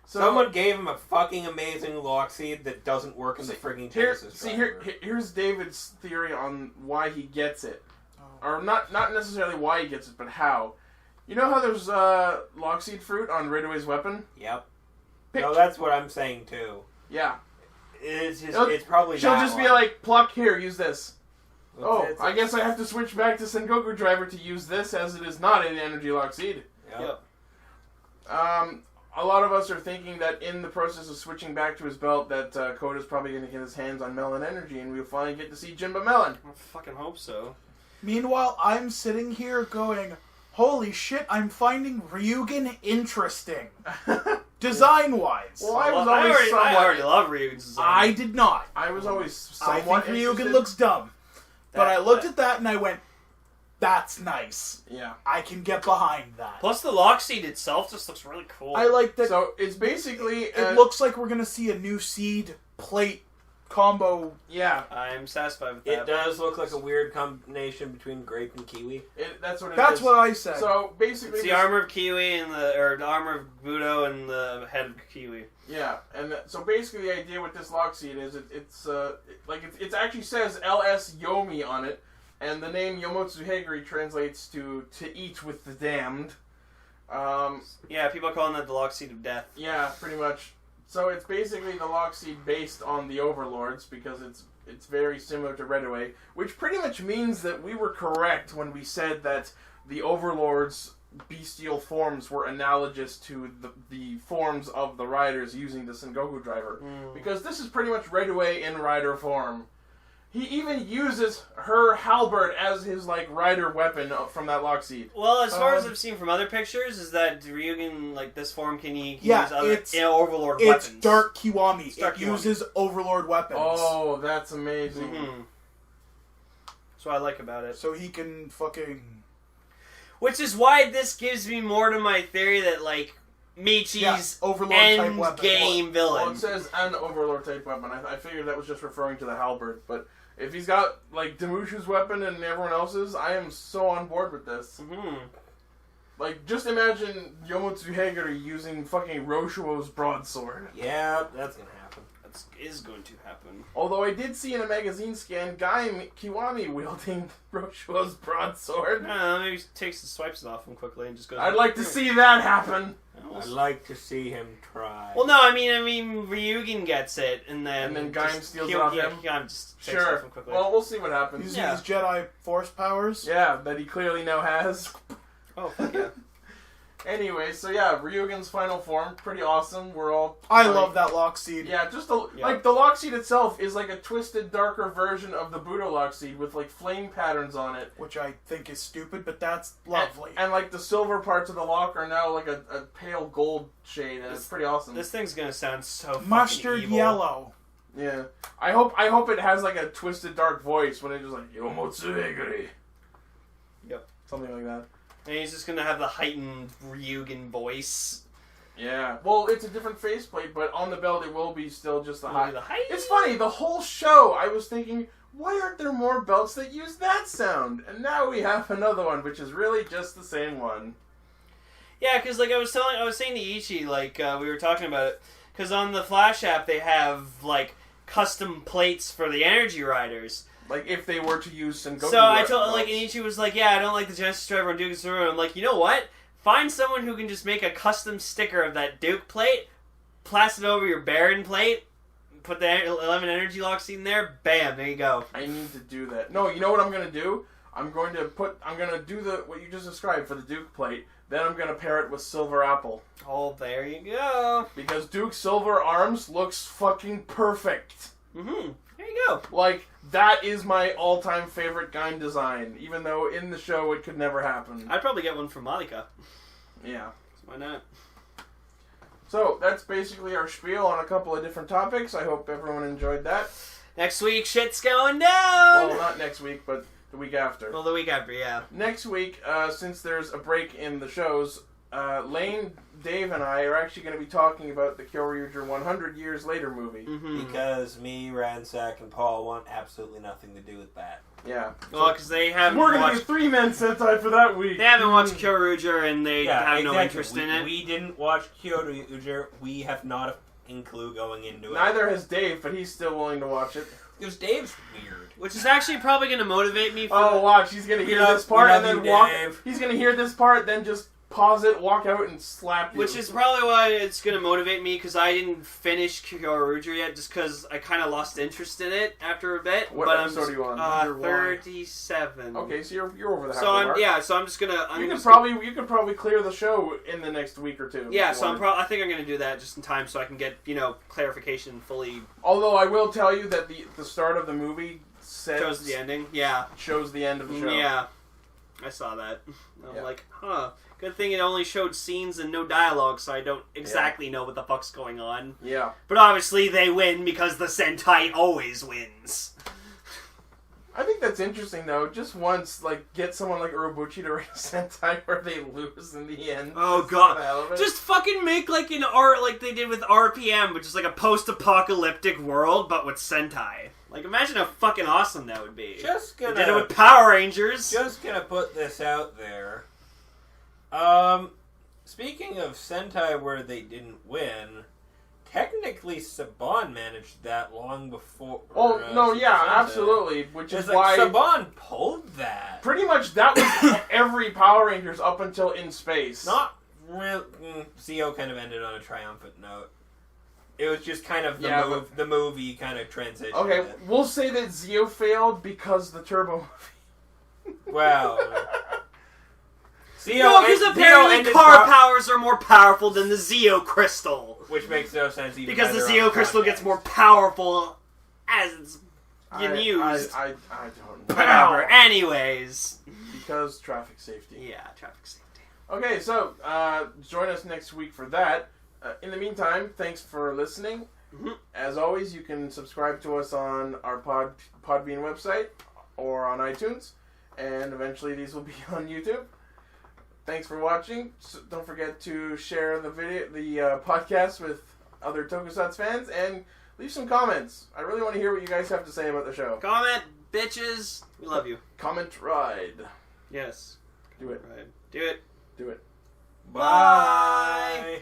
So, Someone gave him a fucking amazing lock seed that doesn't work in the frigging Genesis driver. here's David's theory on why he gets it. Or not necessarily why he gets it, but how. You know how there's lockseed fruit on Ridway's weapon? Yep. No, that's what I'm saying too. Yeah. It's probably She'll that just be one. like, pluck, here, use this. It's- I guess I have to switch back to Sengoku Driver to use this, as it is not an energy lock seed. Yep. A lot of us are thinking that in the process of switching back to his belt, that Koda's probably going to get his hands on Melon Energy, and we'll finally get to see Jinba Melon. I fucking hope so. Meanwhile, I'm sitting here going, holy shit, I'm finding Ryugen interesting. Design-wise. Well, I was I always already somewhat... love Ryugen's design. I did not. I was always I somewhat think Ryugen interested. looks dumb. But I looked at that and I went, that's nice. Yeah. I can get behind that. Plus the Lockseed itself just looks really cool. I like that So, it's basically... it looks like we're going to see a new seed plate combo. Yeah. I'm satisfied with It that. does look like a weird combination between grape and kiwi. That's what it is. That's what I said. So, basically... It's the armor of Kiwi and the armor of Budo and the head of Kiwi. Yeah, and so basically the idea with this Lockseed is it actually says LS Yomi on it, and the name Yomotsu Hegari translates to eat with the damned. Yeah, people are calling that the Lockseed of Death. Yeah, pretty much. So it's basically the Lockseed based on the Overlords, because it's very similar to Redaway, which pretty much means that we were correct when we said that the Overlords' bestial forms were analogous to the forms of the riders using the Sengoku Driver. Because this is pretty much Redaway in rider form. He even uses her halberd as his, rider weapon from that Lockseed. Well, as far as I've seen from other pictures, is that Ryugen, this form can use other it's Overlord it's weapons. Dark Kiwami. It's Dark it Kiwami. uses Overlord weapons. Oh, that's amazing. Mm-hmm. That's what I like about it. So he can fucking... Which is why this gives me more to my theory that, Michi's Overlord type end weapon. game Well, villain. it says an Overlord type weapon. I figured that was just referring to the halberd, but if he's got like Demushu's weapon and everyone else's, I am so on board with this. Mm-hmm. Like, just imagine Yomotsuhegari using fucking Roshuo's broadsword. Yeah, that's gonna happen. That is going to happen. Although I did see in a magazine scan Gaim Kiwami wielding Roshuo's broadsword. I don't know, maybe he takes the swipes it off him quickly and just goes... I'd like to see that happen. I'd like to see him try. Well, no, I mean, Ryugen gets it, and then Gaim just steals it off him? Gaim just takes it off Sure. him quickly. Well, we'll see what happens. Using his Jedi Force powers. Yeah, that he clearly now has. Oh, fuck yeah. Anyway, so yeah, Ryugen's final form, pretty awesome. We're all... I love that lock seed. Yeah, Yeah. like, the lock seed itself is like a twisted, darker version of the Budo lock seed with, like, flame patterns on it. Which I think is stupid, but that's lovely. And like, the silver parts of the lock are now, like, a pale gold shade, and it's pretty awesome. This thing's gonna sound so fucking Mustard evil. yellow. Yeah. I hope it has, like, a twisted, dark voice when it just, like, Yomotsuhegari. Yep. Something like that. And he's just gonna have the heightened Ryugen voice. Yeah. Well, it's a different faceplate, but on the belt it will be still just the It'll high. be the height. It's funny, the whole show I was thinking, why aren't there more belts that use that sound? And now we have another one, which is really just the same one. Yeah, because like I was saying to Ichi, like we were talking about it, because on the Flash app they have like custom plates for the Energy Riders. Like, if they were to use Sengoku So I told belts. like, and Ichi was like, "Yeah, I don't like the Genesis Driver on Duke Zero." I'm like, you know what? Find someone who can just make a custom sticker of that Duke plate, plaster it over your Baron plate, put the 11 energy lock seed in there. Bam, there you go. I need to do that. No, you know what I'm gonna do? I'm gonna do what you just described for the Duke plate. Then I'm gonna pair it with Silver Apple. Oh, there you go. Because Duke's silver arms looks fucking perfect. Mm-hmm. There you go. Like, that is my all-time favorite Gaim design, even though in the show it could never happen. I'd probably get one from Malika. Yeah. Why not? So, that's basically our spiel on a couple of different topics. I hope everyone enjoyed that. Next week, shit's going down. Well, not next week, but the week after. Well, the week after, yeah. Next week, since there's a break in the shows, Lane, Dave, and I are actually going to be talking about the Kyoryuger 100 Years Later movie. Mm-hmm. Because me, Ransack, and Paul want absolutely nothing to do with that. Yeah. Well, because they haven't We're going to watched... be 3-man Sentai for that week. They haven't watched Kyoryuger, and they have no exactly. interest in it. We didn't watch Kyoryuger. We have not a fucking clue going into it. Neither has Dave, but he's still willing to watch it. Because Dave's weird. Which is actually probably going to motivate me for... Oh, watch. He's going to hear love- this part we and love then you, walk. Dave. He's going to hear this part, then just pause it, walk out, and slap you. Which is probably why it's going to motivate me, because I didn't finish Kyoryuger yet, just because I kind of lost interest in it after a bit. What but episode are you on? Wonder why. 37. Okay, so you're over the So halfway mark. so I'm just gonna. You could probably clear the show in the next week or two. Yeah, if so you wanted. I think I'm gonna do that just in time, so I can get clarification fully. Although I will tell you that the start of the movie Shows the ending. Yeah, shows the end of the show. yeah, I saw that. I'm Yeah. like, huh. Good thing it only showed scenes and no dialogue, so I don't exactly know what the fuck's going on. Yeah. But obviously they win because the Sentai always wins. I think that's interesting though. Just once, like, get someone like Urobuchi to write a Sentai where they lose in the end. Oh Just god. for the hell of it. Just fucking make like an art like they did with RPM, which is like a post-apocalyptic world, but with Sentai. Like, imagine how fucking awesome that would be. Just They gonna did it with Power Rangers. Just gonna put this out there. Speaking of Sentai where they didn't win, technically Saban managed that long before. Oh no, Super yeah, Sentai. Which is It's why like Saban pulled that. pretty much that was every Power Rangers up until In Space. Not real. Zeo kind of ended on a triumphant note. It was just kind of the movie kind of transition. Okay, we'll say that Zeo failed because the Turbo movie. Well. No, because apparently car powers are more powerful than the Zeo Crystal. Which makes no sense even Because the by their Zeo own Crystal podcast. gets more powerful as it's used. I don't know. Whatever. Anyways. Because traffic safety. Yeah, traffic safety. Okay, so join us next week for that. In the meantime, thanks for listening. Mhm. As always, you can subscribe to us on our Podbean website or on iTunes, and eventually these will be on YouTube. thanks for watching. So don't forget to share the podcast with other Tokusatsu fans, and leave some comments. I really want to hear what you guys have to say about the show. Comment, bitches. We love you. Comment ride. Yes. Do it. Right. Do it. Do it. Bye.